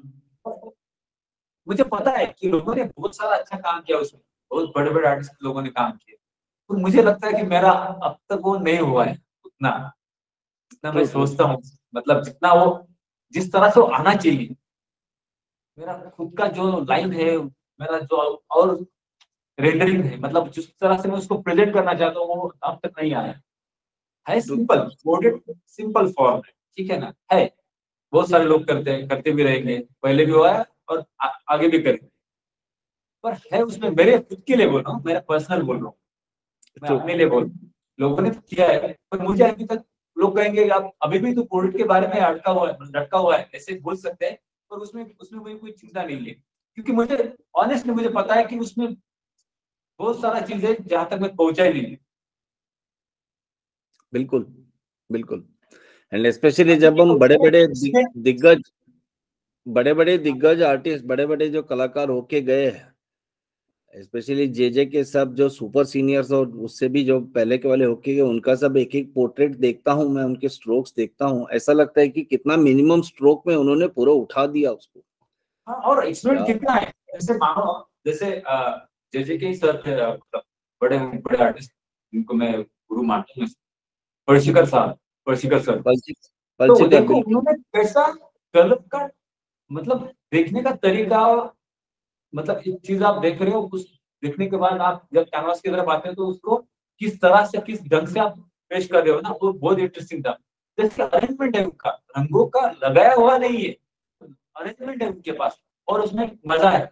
मुझे पता है कि लोगों ने बहुत सारा अच्छा काम किया उसमें, बहुत बड़े बड़े आर्टिस्ट लोगों ने काम किया, तो मुझे लगता है कि मेरा अब तक वो नहीं हुआ है उतना, जितना मैं ट्रू ट्रू। सोचता हूँ, मतलब जितना वो, जिस तरह से वो आना चाहिए, मेरा खुद का जो लाइन है, मेरा जो और रेंडरिंग है, मतलब जिस तरह से मैं उसको प्रेजेंट करना चाहता हूँ, वो अब तक नहीं आया है। True. Simple coded, simple form है, ठीक है ना, है, बहुत सारे लोग करते हैं, करते भी रहेंगे, पहले भी हुआ है और आगे भी करेंगे, पर है उसमें, मेरे खुद के लिए बोल रहा हूँ, मेरा पर्सनल बोल रहा हूँ, मैं ट्रू। अपने लिए बोल रहा हूँ। लोगों ने तो किया है, पर मुझे अभी तक लोग कहेंगे कि आप अभी भी तो प्रोडक्ट के बारे में लटका हुआ है, ऐसे बोल सकते हैं, पर उसमें उसमें कोई चिंता नहीं है, क्योंकि मुझे ऑनेस्टली मुझे पता है कि उसमें बहुत सारा चीज है जहां तक मैं पहुंचा ही नहीं। बिल्कुल बिल्कुल। एंड स्पेशली अभी जब भी हम बड़े उसमें बड़े उसमें दिग्गज, बड़े बड़े दिग्गज आर्टिस्ट, बड़े बड़े जो कलाकार होके गए हैं, स्पेशली जे के सब जो सुपर सीनियर्स और उससे भी जो पहले के वाले होके गए, उनका सब एक एक पोर्ट्रेट देखता हूँ मैं, उनके स्ट्रोक्स देखता हूँ, ऐसा लगता है कि कितना मिनिमम स्ट्रोक में उन्होंने पूरा उठा दिया उसको। हाँ, और एक्सपेरिमेंट क्या? कितना है, जैसे मानो, जैसे जे के सर थे, मतलब बड़े बड़े आर्टिस्ट जिनको मैं गुरु मानता हूँ, पर्शिकर साहब, पर्शिकर सर, तो पलसीकर, देखो बिल्कुल। उन्होंने कैसा कलर का, मतलब देखने का तरीका, मतलब एक चीज आप देख रहे हो, उस देखने के बाद आप जब कैनवास की तरफ आते हैं तो उसको किस तरह से, किस ढंग से आप पेश कर रहे हो ना, वो बहुत इंटरेस्टिंग था। जैसे अरेंजमेंट है उनका, रंगों का लगाया हुआ नहीं है, अरेंजमेंट है उनके पास, और उसमें मजा है।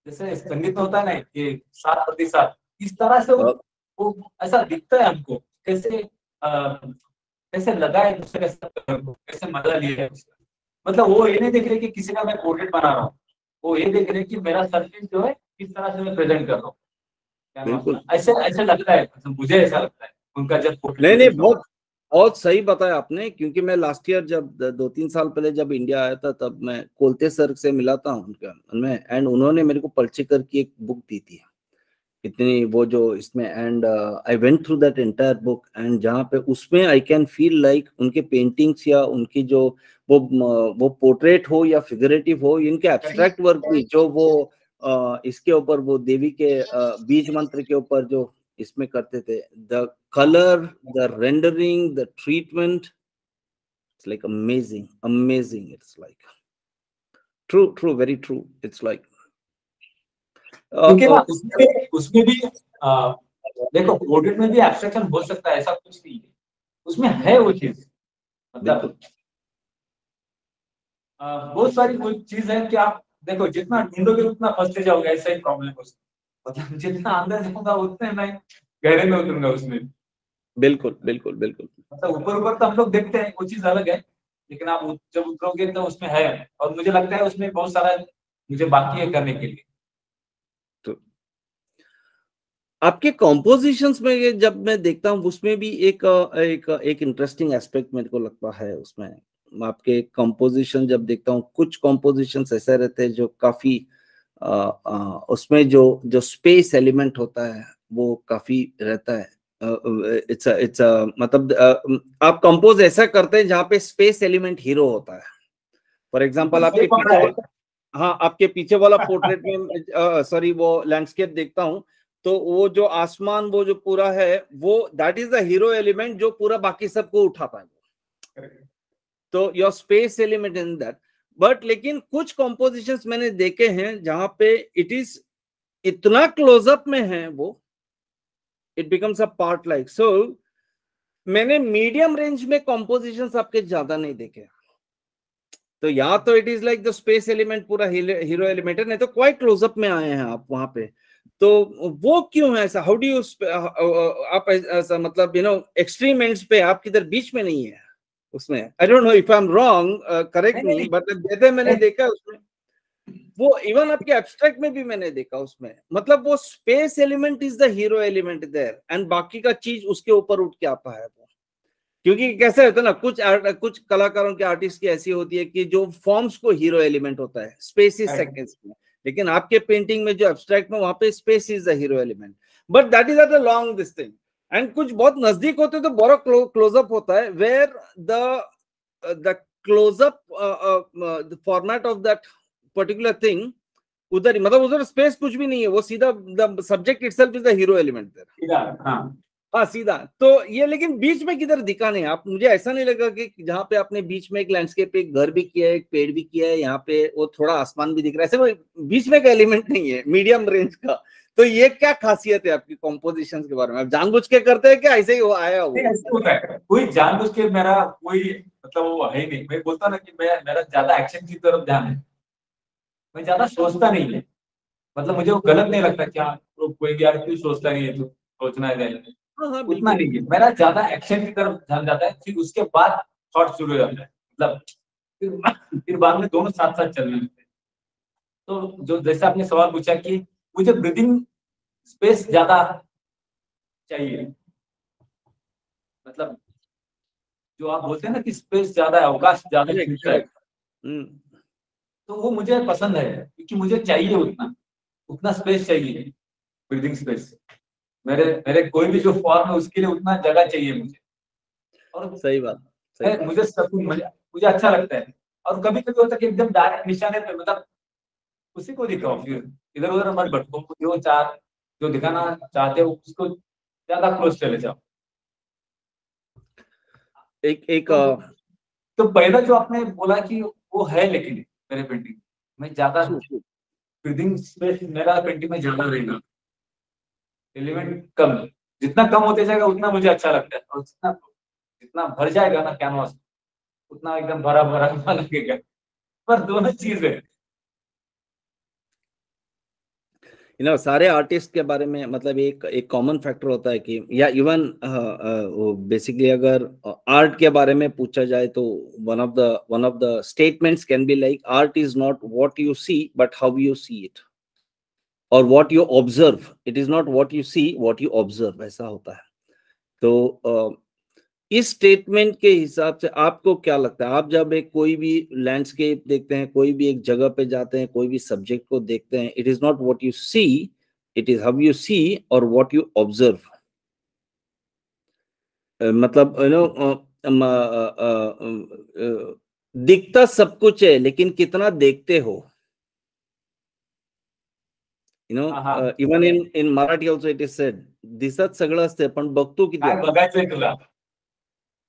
जैसे संगीत में होता है ना कि 7%, इस तरह से वो ऐसा दिखता है हमको, कैसे कैसे लगा है दूसरे के साथ, कैसे मजा लिया है उसका। मतलब वो ये नहीं देख रहे कि किसी का मैं पोर्ट्रेट बना रहा हूँ, वो ये देख रहे कि मेरा सर्फिंग जो है किस तरह से मैं प्रेजेंट कर रहा हूँ कैनवास बिल्कुल। में। ऐसे ऐसे लगता है, मुझे ऐसा लगता है उनका जब पोर्ट्रेट नहीं में नहीं, देखता हूँ। बहुत बहुत सही बताया आपने, क्योंकि मैं लास्ट ईयर जब 2-3 साल पहले जब इंडिया आया था, तब मैं कोलते सर से मिला था उनका उनमें, एंड उन्होंने मेरे को पलचेकर की एक बुक दी थी इतनी, वो जो इसमें, and I went through that entire book, and जहाँ पे उसमें आई कैन फील लाइक उनके पेंटिंग्स या उनकी जो वो पोर्ट्रेट हो या फिगरेटिव हो, इनके एब्स्ट्रैक्ट वर्क भी जो वो इसके ऊपर वो देवी के बीज मंत्र के ऊपर जो इसमें करते थे, the colour, the rendering, the treatment, it's like amazing amazing, it's like true true very true, it's like क्योंकि ना उसमें भी देखो पोर्ट्रेट में भी एब्स्ट्रैक्शन हो सकता है, ऐसा कुछ नहीं है, उसमें है वो चीज, मतलब बहुत सारी कोई चीज है कि आप देखो जितना ढूंढोगे उतना फंसते जाओगे, ऐसा ही प्रॉब्लम है उसमें, मतलब जितना अंदर जाऊंगा उतने मैं गहरे में उतरूंगा उसमें। बिल्कुल बिल्कुल बिल्कुल। मतलब ऊपर ऊपर तो हम लोग देखते हैं वो चीज अलग है, लेकिन आप जब उतरोगे तो उसमें है, और मुझे लगता है उसमें बहुत सारा मुझे बाकी है करने के लिए। तो आपके कॉम्पोजिशंस में जब मैं देखता हूँ, उसमें भी एक इंटरेस्टिंग एस्पेक्ट मेरे को लगता है उसमें। आपके कॉम्पोजिशन जब देखता हूँ, कुछ कॉम्पोजिशंस ऐसे रहते हैं जो काफी उसमें जो जो स्पेस एलिमेंट होता है वो काफी रहता है। इट्स मतलब आप कंपोज ऐसा करते हैं जहाँ पे स्पेस एलिमेंट हीरो होता है। फॉर एग्जांपल बिल्कुल सही आपके पकड़ा पीछे, है। हाँ, आपके पीछे वाला पोर्ट्रेट में सॉरी वो लैंडस्केप देखता हूँ, तो वो जो आसमान वो जो पूरा है, वो that is the hero element जो पूरा बाकी सबको उठाता है। तो your space element in that. But लेकिन कुछ कॉम्पोजिशंस मैंने देखे हैं जहां पे इट इज इतना क्लोजअप में है वो, it becomes a part like so. मैंने मीडियम रेंज में कॉम्पोजिशंस आपके ज्यादा नहीं देखे। तो या तो it is like the space element पूरा हीरो एलिमेंट है, नहीं तो क्वाइट क्लोजअप में आए हैं आप वहां पे। तो वो क्यों है ऐसा? हाउ डू यू आप ऐसा, मतलब एक्सट्रीम एंड्स पे, आप किधर बीच में नहीं है उसमें? I don't know if I am wrong, correct नहीं मी, नहीं बट जैसे मैंने देखा उसमें, वो इवन आपके एब्स्ट्रैक्ट में भी मैंने देखा उसमें, मतलब वो space element is the hero element there, and बाकी का चीज उसके ऊपर उठ के आता है वो। क्योंकि कैसे होता है ना, कुछ कलाकारों के आर्टिस्ट की ऐसी होती है कि जो फॉर्म्स को हीरो एलिमेंट होता है, स्पेस इज सेकंड्स में, लेकिन आपके पेंटिंग में जो एब्स्ट्रैक्ट में, वहां पे space is the hero element, but that is at a long this thing. And कुछ बहुत नजदीक होते तो बड़ा क्लोजअप होता है, where the closeup format of that particular thing, उधर ही, मतलब उधर स्पेस कुछ भी नहीं है, वो सीधा the subject itself is the hero element there. हाँ हाँ सीधा। तो ये लेकिन बीच में किधर दिखा नहीं आप, मुझे ऐसा नहीं लगा कि जहाँ पे आपने बीच में एक लैंडस्केप, एक घर भी किया है, एक पेड़ भी किया है, यहाँ पे वो थोड़ा आसमान भी दिख रहा है, ऐसे वो बीच में का एलिमेंट नहीं है मीडियम रेंज का। तो ये क्या खासियत है आपकी कॉम्पोजिशन के बारे में? आप जानबूझ के करते हैं क्या ऐसे ही वो आया नहीं, वो? ऐसे होता है, कोई जानबूझ के मेरा कोई मतलब वो है ही नहीं। मैं बोलता ना कि मैं मेरा ज्यादा एक्शन की तरफ ध्यान है, मैं ज्यादा सोचता नहीं है, मतलब मुझे वो गलत नहीं लगता क्या तो कोई भी यार क्यों सोचता नहीं है, तो सोचना है नहीं, हाँ हाँ उतना बिल्कुल। नहीं है। मेरा ज्यादा एक्शन की तरफ ध्यान जाता है, फिर उसके बाद थॉट शुरू हो जाता है, मतलब फिर बाद में दोनों साथ साथ चलने लगते हैं। तो जो जैसे आपने सवाल पूछा कि मुझे ब्रीदिंग स्पेस ज्यादा चाहिए, मतलब जो आप बोलते हैं ना कि स्पेस ज्यादा है, अवकाश ज्यादा करेक्ट मिलता है, करेक्ट। हम्म। तो वो मुझे पसंद है, क्योंकि मुझे चाहिए उतना उतना स्पेस चाहिए, ब्रीदिंग स्पेस। मेरे मेरे कोई भी जो फॉर्म है उसके लिए उतना जगह चाहिए मुझे। और सही बात, सही बात। मुझे सुकून, मुझे अच्छा लगता है। और कभी कभी होता है कि एकदम डायरेक्ट निशाने पे, मतलब उसी को दिखाओ, फिर इधर उधर मत भटको, जो दिखाना चाहते हो उसको ज्यादा क्लोज चले जाओ। एक एक तो तो पहला जो आपने बोला कि वो है, लेकिन मेरे पेंटिंग में ज्यादा ब्रीदिंग स्पेस मेरा पेंटिंग में ज्यादा रहेगा, एलिमेंट कम। जितना कम होते जाएगा उतना मुझे अच्छा लगता है, और जितना जितना भर जाएगा ना कैनवास, उतना एकदम भरा भरा हुआ लगेगा। पर दोनों चीज है। सारे आर्टिस्ट के बारे में, मतलब एक एक कॉमन फैक्टर होता है कि, या इवन बेसिकली अगर आर्ट के बारे में पूछा जाए तो one of the statements can be like, art is not what you see but how you see it. और what you observe, it is not what you see, what you observe, ऐसा होता है। तो इस स्टेटमेंट के हिसाब से आपको क्या लगता है, आप जब एक कोई भी लैंडस्केप देखते हैं, कोई भी एक जगह पे जाते हैं, कोई भी सब्जेक्ट को देखते हैं, it is not what you see, it is how you see और व्हाट यू ऑब्जर्व। मतलब दिखता सब कुछ है, लेकिन कितना देखते हो। Even in Marathi also it is said, दिसत सगळं असते पण बघतो किती काय आपण. बघायचंय तुला,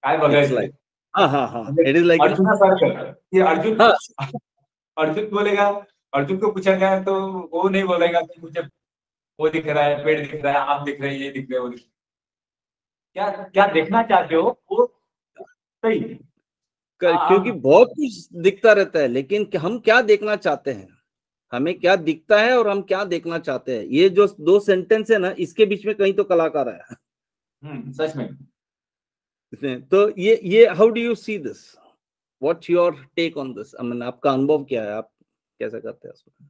काय इट्स बघायचंय लाइक हाँ, म्हणजे इट इज लाइक अर्जुनासारखं की अर्जुन हाँ, अर्जुन बोलेगा, अर्जुन को पूछा गया तो वो नहीं बोलेगा कि मुझे वो दिख रहा है, पेड़ दिख रहा है, आप दिख रहे हैं, ये दिख रहे हैं, वो दिख क्या क्या देखना चाहते हो वो सही। क्योंकि हम बहुत कुछ दिखता रहता है, लेकिन हम क्या देखना चाहते हैं, हमें क्या दिखता है और हम क्या देखना चाहते हैं, ये जो दो सेंटेंस है ना, इसके बीच में कहीं तो कलाकार है। सच में। तो ये how do you see this, what's your take on this, I mean आपका अनुभव क्या है, आप कैसे करते हैं उसमें?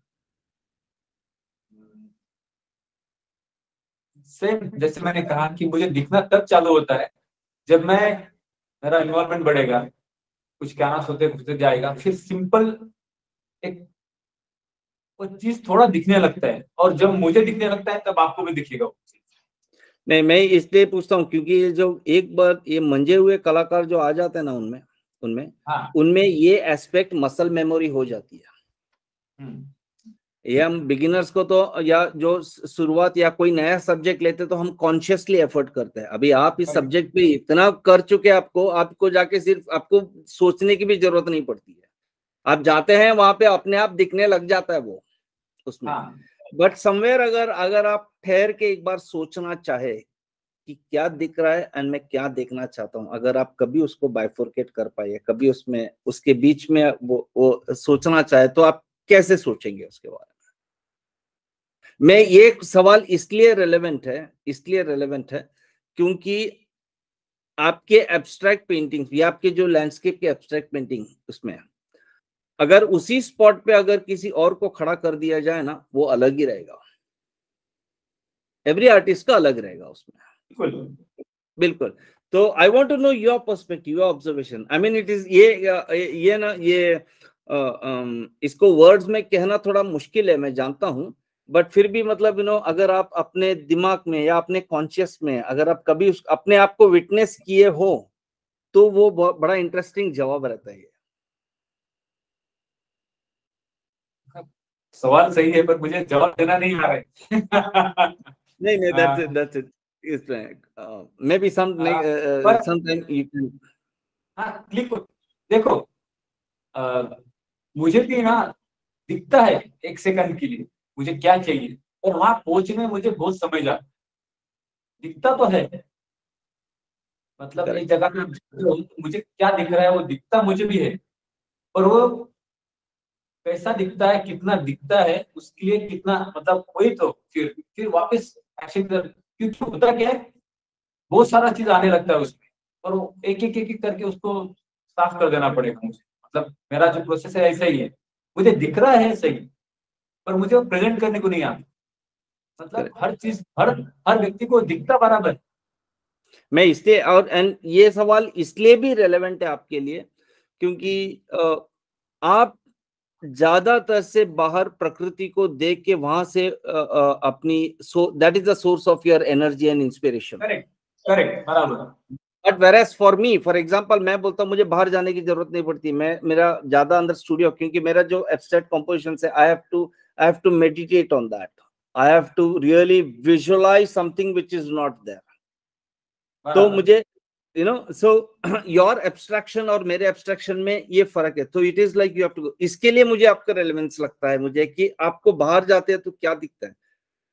सेम जैसे मैंने कहा कि मुझे दिखना तब चालू होता है जब मैं मेरा इन्वॉल्वमेंट बढ़ेगा, कुछ कहना सोचते घुसते जाएगा, फिर सिंपल एक वो चीज थोड़ा दिखने लगता है, और जब मुझे दिखने लगता है तब आपको भी दिखेगा वो चीज। नहीं, मैं इसलिए पूछता हूँ क्योंकि ये जो एक बार ये मंजे हुए कलाकार जो आ जाते हैं ना, उनमें उनमें हाँ। उनमें ये एस्पेक्ट मसल मेमोरी हो जाती है। ये हम बिगिनर्स को तो, या जो शुरुआत या कोई नया सब्जेक्ट लेते तो हम कॉन्शियसली एफर्ट करते हैं। अभी आप इस सब्जेक्ट पे इतना कर चुके, आपको जाके सिर्फ आपको सोचने की भी जरूरत नहीं पड़ती है, आप जाते हैं वहां पे अपने आप दिखने लग जाता है वो उसमें। बट समवेयर अगर आप ठहर के एक बार सोचना चाहे कि क्या दिख रहा है एंड मैं क्या देखना चाहता हूं, अगर आप कभी उसको बाइफोर्केट कर पाए, कभी उसमें उसके बीच में वो सोचना चाहे, तो आप कैसे सोचेंगे उसके बारे में? मैं ये सवाल इसलिए रेलेवेंट है क्योंकि आपके एब्स्ट्रैक्ट पेंटिंग या आपके जो लैंडस्केप के एब्स्ट्रैक्ट पेंटिंग, उसमें अगर उसी स्पॉट पे अगर किसी और को खड़ा कर दिया जाए ना, वो अलग ही रहेगा, एवरी आर्टिस्ट का अलग रहेगा उसमें। बिल्कुल। तो I want to know your perspective, your observation. I mean it is ये ना ये इसको वर्ड्स में कहना थोड़ा मुश्किल है, मैं जानता हूं, बट फिर भी मतलब अगर आप अपने दिमाग में या अपने कॉन्शियस में अगर आप कभी अपने आप को विटनेस किए हो, तो वो बहुत बड़ा इंटरेस्टिंग जवाब रहता है। सवाल सही है पर मुझे जवाब देना नहीं आ रहा है। नहीं, that's it. It's like, maybe पर sometime you can. हाँ लिखो, देखो मुझे भी ना दिखता है एक सेकंड के लिए मुझे क्या चाहिए, और वहां पहुंचने में मुझे बहुत समय जाता, दिखता तो है, मतलब एक Correct. जगह पे मुझे क्या दिख रहा है वो दिखता मुझे भी है, और वो कैसा दिखता है, कितना दिखता है, उसके लिए कितना, मतलब वही तो फिर वापस एक्शन कर, क्योंकि होता क्या है बहुत सारा चीज आने लगता है उसमें, और वो एक एक करके उसको साफ कर देना पड़ेगा मुझे। मतलब मेरा जो प्रोसेस है ऐसा ही है, मुझे दिख रहा है सही, पर मुझे वो प्रेजेंट करने को नहीं आता। मतलब Correct. हर चीज हर हर व्यक्ति को दिखता बराबर है। मैं इसलिए और एंड ये सवाल इसलिए भी रेलेवेंट है आपके लिए क्योंकि आप ज्यादातर से बाहर प्रकृति को देख के वहां से अपनी that is the source of your energy and inspiration. Correct correct बराबर। But whereas for me, for example, मैं बोलता हूँ मुझे बाहर जाने की जरूरत नहीं पड़ती, मैं मेरा ज्यादा अंदर स्टूडियो, क्योंकि मेरा जो एब्स्ट्रैक्ट कंपोजिशन है, I have to meditate on that, I have to really visualize something which is not there. तो मुझे सो योर एब्स्ट्रैक्शन और मेरे एब्स्ट्रैक्शन में ये फर्क है, तो it is like you have to, इसके लिए मुझे आपका रेलेवेंस लगता है मुझे कि आपको बाहर जाते हैं तो क्या दिखता है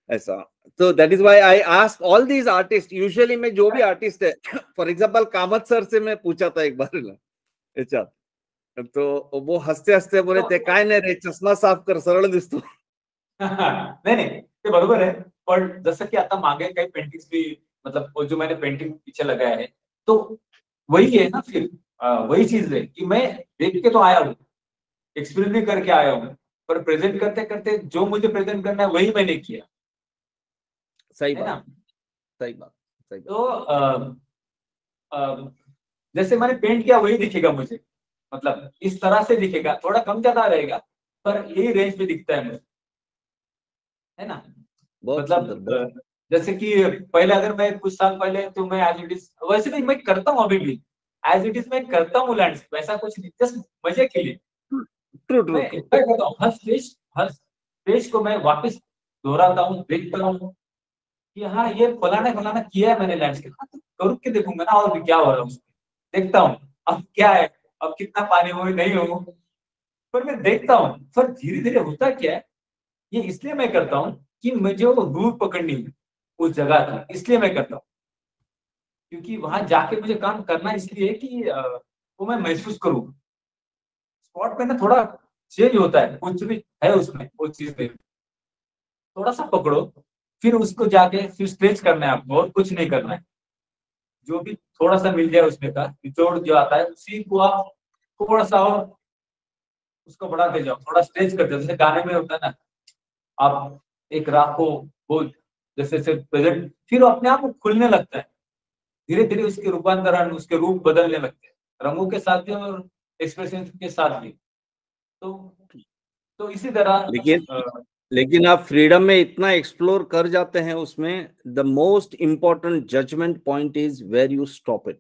ऐसा। तो that is why I ask all these artist, usually मैं जो भी आर्टिस्ट है, फॉर एग्जांपल कामत सर से मैं पूछा था एक बार ना, अच्छा, तो वो हंसते हंसते बोले ते काय नाही रे, चष्मा साफ कर, सरळ दिसतो. नाही नाही ते बरोबर आहे, पण जसं की आता मागे काही पेंटिंग्स भी, मतलब वो जो मैंने पेंटिंग पीछे लगाया है, तो वही है ना, फिर वही चीज है कि मैं देख के तो आया हूँ, एक्सपीरियंस भी करके आया हूँ, पर प्रेजेंट करते करते जो मुझे प्रेजेंट करना है वही मैंने किया, सही है ना। बात, सही बात, सही बात। तो जैसे मैंने पेंट किया वही दिखेगा मुझे, मतलब इस तरह से दिखेगा, थोड़ा कम ज्यादा रहेगा पर यही रेंज में दिखता है मुझे, है ना। बहुत सुंदर, मतलब बहुत। जैसे कि पहले अगर मैं कुछ साल पहले तो मैं एज इट इज, वैसे नहीं मैं करता हूँ अभी भी, एज इट इज मैं करता हूँ लैंडस्केप, ऐसा कुछ नहीं, जस्ट मजे के लिए ट्रू, ट्रू, मैं ट्रू। एंजॉय करता हूँ। हर स्टेज को मैं वापस दोहराता हूँ, देखता हूँ कि हाँ ये फलाना फलाना किया है मैंने लैंडस्केप, हाँ, तो करूँ के देखूंगा ना और भी क्या हो रहा है उसमें, देखता हूँ अब क्या है, अब कितना पानी हो नहीं हो, पर मैं देखता हूँ। पर धीरे धीरे होता क्या है, ये इसलिए मैं करता हूँ कि मुझे वो रूट पकड़नी है उस जगह की, इसलिए मैं करता हूँ, क्योंकि वहां जाके मुझे काम करना इसलिए कि वो मैं महसूस करूँ। स्पॉट पे ना थोड़ा चेंज होता है, कुछ भी है उसमें वो चीज में, थोड़ा सा पकड़ो, फिर उसको जाके फिर स्ट्रेच करना है आपको, और कुछ नहीं करना है। जो भी थोड़ा सा मिल जाए उसमें का निचोड़ जो आता है उसी को आप थोड़ा सा और उसको बढ़ाते जाओ, थोड़ा स्ट्रेच करते जाओ, जैसे गाने में होता है ना, आप एक राह को वो जैसे जैसे प्रेजेंट, फिर वो अपने आप वो खुलने लगता है, धीरे धीरे उसके रूपांतरण, उसके रूप बदलने लगते हैं, रंगों के साथ भी और एक्सप्रेशन के साथ भी। तो इसी तरह लेकिन लेकिन आप फ्रीडम में इतना एक्सप्लोर कर जाते हैं उसमें, the most important judgment point is where you stop it.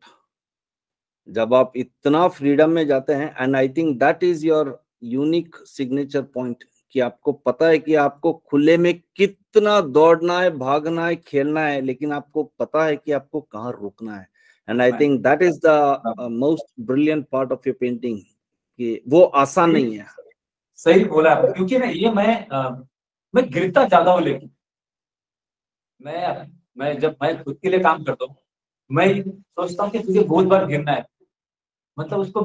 जब आप इतना फ्रीडम में जाते हैं, and I think that is your unique signature point, कि आपको पता है कि आपको खुले में कितना दौड़ना है, भागना है, खेलना है, लेकिन आपको पता है कि आपको कहाँ रुकना है। And I think that is the most brilliant part of your painting, कि वो आसान नहीं है। सही बोला आपने, क्योंकि ना ये मैं गिरता ज्यादा हूँ, लेकिन मैं जब मैं खुद के लिए काम करता हूँ, मैं सोचता हूँ कि तुझे बहुत बार गिरना है, मतलब उसको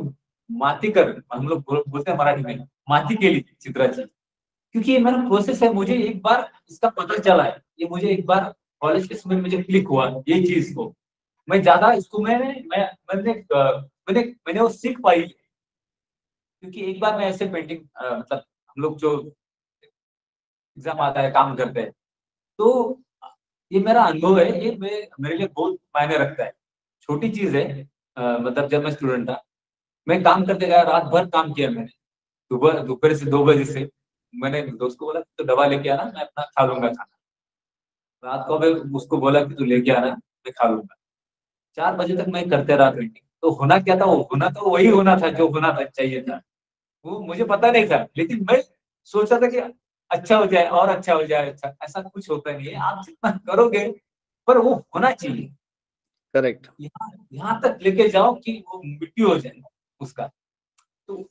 माती कर, हम लोग बोलते हैं मराठी में, माती केली चित्राची, क्योंकि ये मेरा प्रोसेस है। मुझे एक बार इसका पता चला है, ये मुझे एक बार कॉलेज के समय मुझे क्लिक हुआ ये चीज को, मैं ज्यादा इसको मैंने वो सीख पाई, क्योंकि एक बार मैं ऐसे पेंटिंग मतलब हम लोग जो एग्जाम आता है काम करते हैं, तो ये मेरा अनुभव है, ये मेरे लिए बहुत मायने रखता है। छोटी चीज है, मतलब जब मैं स्टूडेंट था, मैं काम करते गया, रात भर काम किया मैंने, दोपहर से 2 बजे से। मैंने दोस्त को बोला तो दवा लेके आना, मैं अपना खा लूंगा खाना। रात को मैं उसको बोला कि तू लेके आना, मैं खा लूंगा। 4 बजे तक मैं करते रहा पेंटिंग। तो होना क्या था, वो होना तो वही होना था जो होना था, चाहिए था, वो मुझे पता नहीं था, लेकिन मैं सोचा था कि अच्छा हो जाए और अच्छा हो जाए। अच्छा, ऐसा कुछ होता नहीं है, आप जितना करोगे पर वो होना चाहिए, करेक्ट। यहाँ तक लेके जाओ कि वो मिट्टी हो जाए उसका, तो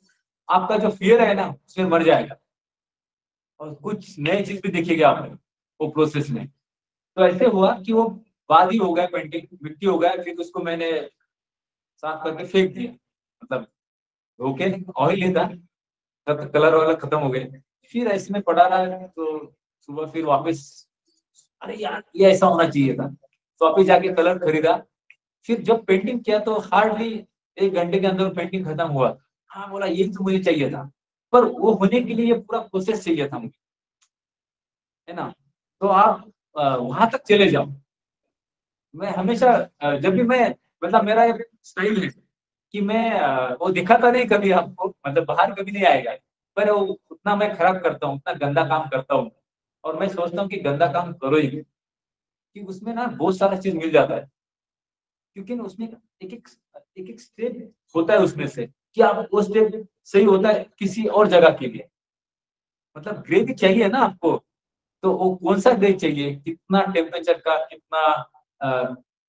आपका जो फियर है ना उसमें मर जाएगा, और कुछ नई चीज भी दिखेगी आपको वो प्रोसेस में। तो ऐसे हुआ कि वो वादी हो गया, पेंटिंग मिट्टी हो गया, फिर उसको मैंने साफ करके फेंक दिया, मतलब धोके, ऑयल ही था, कलर वाला खत्म हो गया। फिर ऐसे में पड़ा रहा, तो सुबह फिर वापस, अरे यार ये ऐसा होना चाहिए था, तो वापस जाके कलर खरीदा। फिर जब पेंटिंग किया तो हार्डली 1 घंटे के अंदर पेंटिंग खत्म हुआ। हाँ बोला यही तो मुझे चाहिए था, पर वो होने के लिए ये पूरा प्रोसेस चाहिए था मुझे, है ना। तो आप वहां तक चले जाओ। मैं हमेशा जब भी मैं, मतलब मेरा एक स्टाइल है कि मैं वो दिखाता नहीं कभी आपको, मतलब बाहर कभी नहीं आएगा, पर वो उतना मैं खराब करता हूँ, उतना गंदा काम करता हूँ, और मैं सोचता हूँ कि गंदा काम करो ही, कि उसमें ना बहुत सारा चीज मिल जाता है, क्योंकि ना उसमें एक एक स्टेप होता है उसमें से, कि आप वो स्टेप सही होता है किसी और जगह के लिए, मतलब ग्रेवी चाहिए ना आपको, तो वो कौन सा ग्रेवी चाहिए, कितना टेम्परेचर का, कितना अ,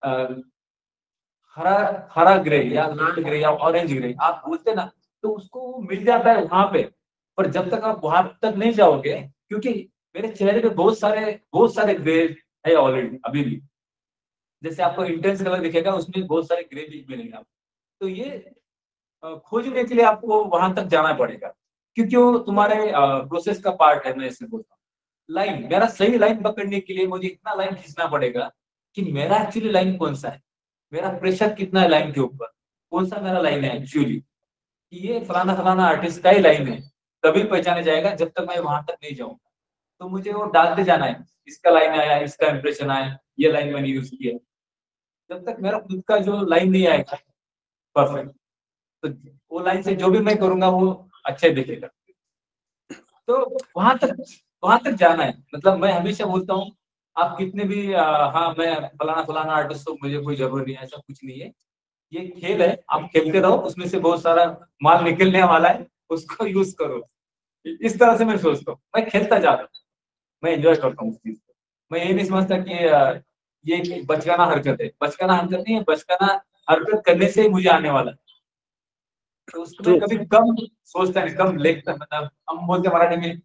अ, हरा हरा ग्रे या लाल ग्रे या ऑरेंज ग्रे आप बोलते ना, तो उसको वो मिल जाता है वहां पे। पर जब तक आप वहां तक नहीं जाओगे, क्योंकि मेरे चेहरे पे बहुत सारे ग्रे है ऑलरेडी अभी भी, जैसे आपको इंटेंस कलर दिखेगा उसमें बहुत सारे ग्रे भी मिलेंगे आपको। तो ये खोजने के लिए आपको वहां तक जाना पड़ेगा, क्योंकि वो तुम्हारे प्रोसेस का पार्ट है। मैं ऐसे बोलता हूँ, लाइन, मेरा सही लाइन पकड़ने के लिए मुझे इतना लाइन खींचना पड़ेगा कि मेरा एक्चुअली लाइन कौन सा है, मेरा प्रेशर कितना है लाइन के ऊपर, कौन सा मेरा लाइन है एक्चुअली, कि ये फलाना फलाना आर्टिस्ट का ही लाइन है। तभी पहचाने जाएगा जब तक मैं वहां तक नहीं जाऊंगा। तो मुझे वो डालते जाना है, इसका लाइन आया, इसका इंप्रेशन आया, ये लाइन मैंने यूज किया। जब तक मेरा खुद का जो लाइन नहीं आएगा परफेक्ट, तो वो लाइन से जो भी मैं करूंगा वो अच्छे दिखेगा। तो वहां तक जाना है। मतलब मैं हमेशा बोलता हूँ, आप कितने भी हाँ मैं फलाना फलाना आर्टिस्ट हूँ, मुझे कोई जरूरत नहीं है, ऐसा कुछ नहीं है। ये खेल है, आप खेलते रहो, उसमें से बहुत सारा माल निकलने वाला है, उसको यूज करो। इस तरह से मैं सोचता हूँ, मैं खेलता जाता हूँ, मैं एंजॉय करता हूँ उस चीज को। मैं ये नहीं समझता कि ये एक बचकाना हरकत है, बचकाना हरकत नहीं है, बचकाना हरकत करने से ही मुझे आने वाला है। तो उसको मैं True. कभी कम सोचता नहीं, कम लेखता, मतलब हम बोलते मराठी में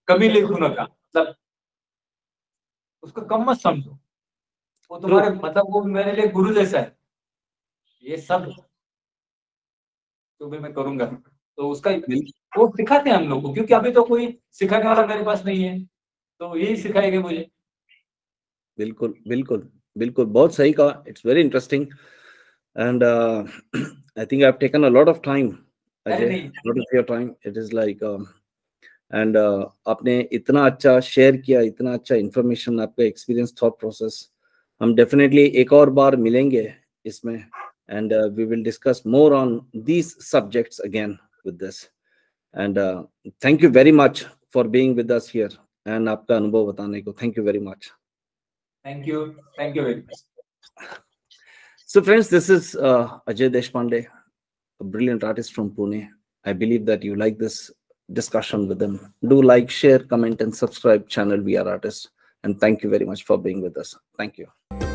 कमी लेखू नका, मतलब उसको कम मत समझो। वो तुम्हारे True. मतलब वो मेरे लिए गुरु जैसा है। ये सब जो भी मैं करूंगा तो उसका बिल- वो सिखाते हैं हम लोग को, क्योंकि अभी तो कोई सिखाने वाला मेरे पास नहीं है, तो यही सिखाएंगे मुझे। बिल्कुल बिल्कुल बिल्कुल, बहुत सही कहा। It's very interesting and I think I have taken a lot of time, अरे अजय, नहीं, lot of your time. It is like and आपने इतना अच्छा शेयर किया, इतना अच्छा इंफॉर्मेशन, आपका एक्सपीरियंस, थॉट प्रोसेस। हम डेफिनेटली एक और बार मिलेंगे इसमें, and we will discuss more on these subjects again with this. And thank you very much for being with us here, and आपका अनुभव बताने को thank you very much. Thank you very much. So friends, this is Ajay Deshpande, a brilliant artist from Pune. I believe that you like this discussion with him. Do like, share, comment, and subscribe channel We Are Artists. And thank you very much for being with us. Thank you.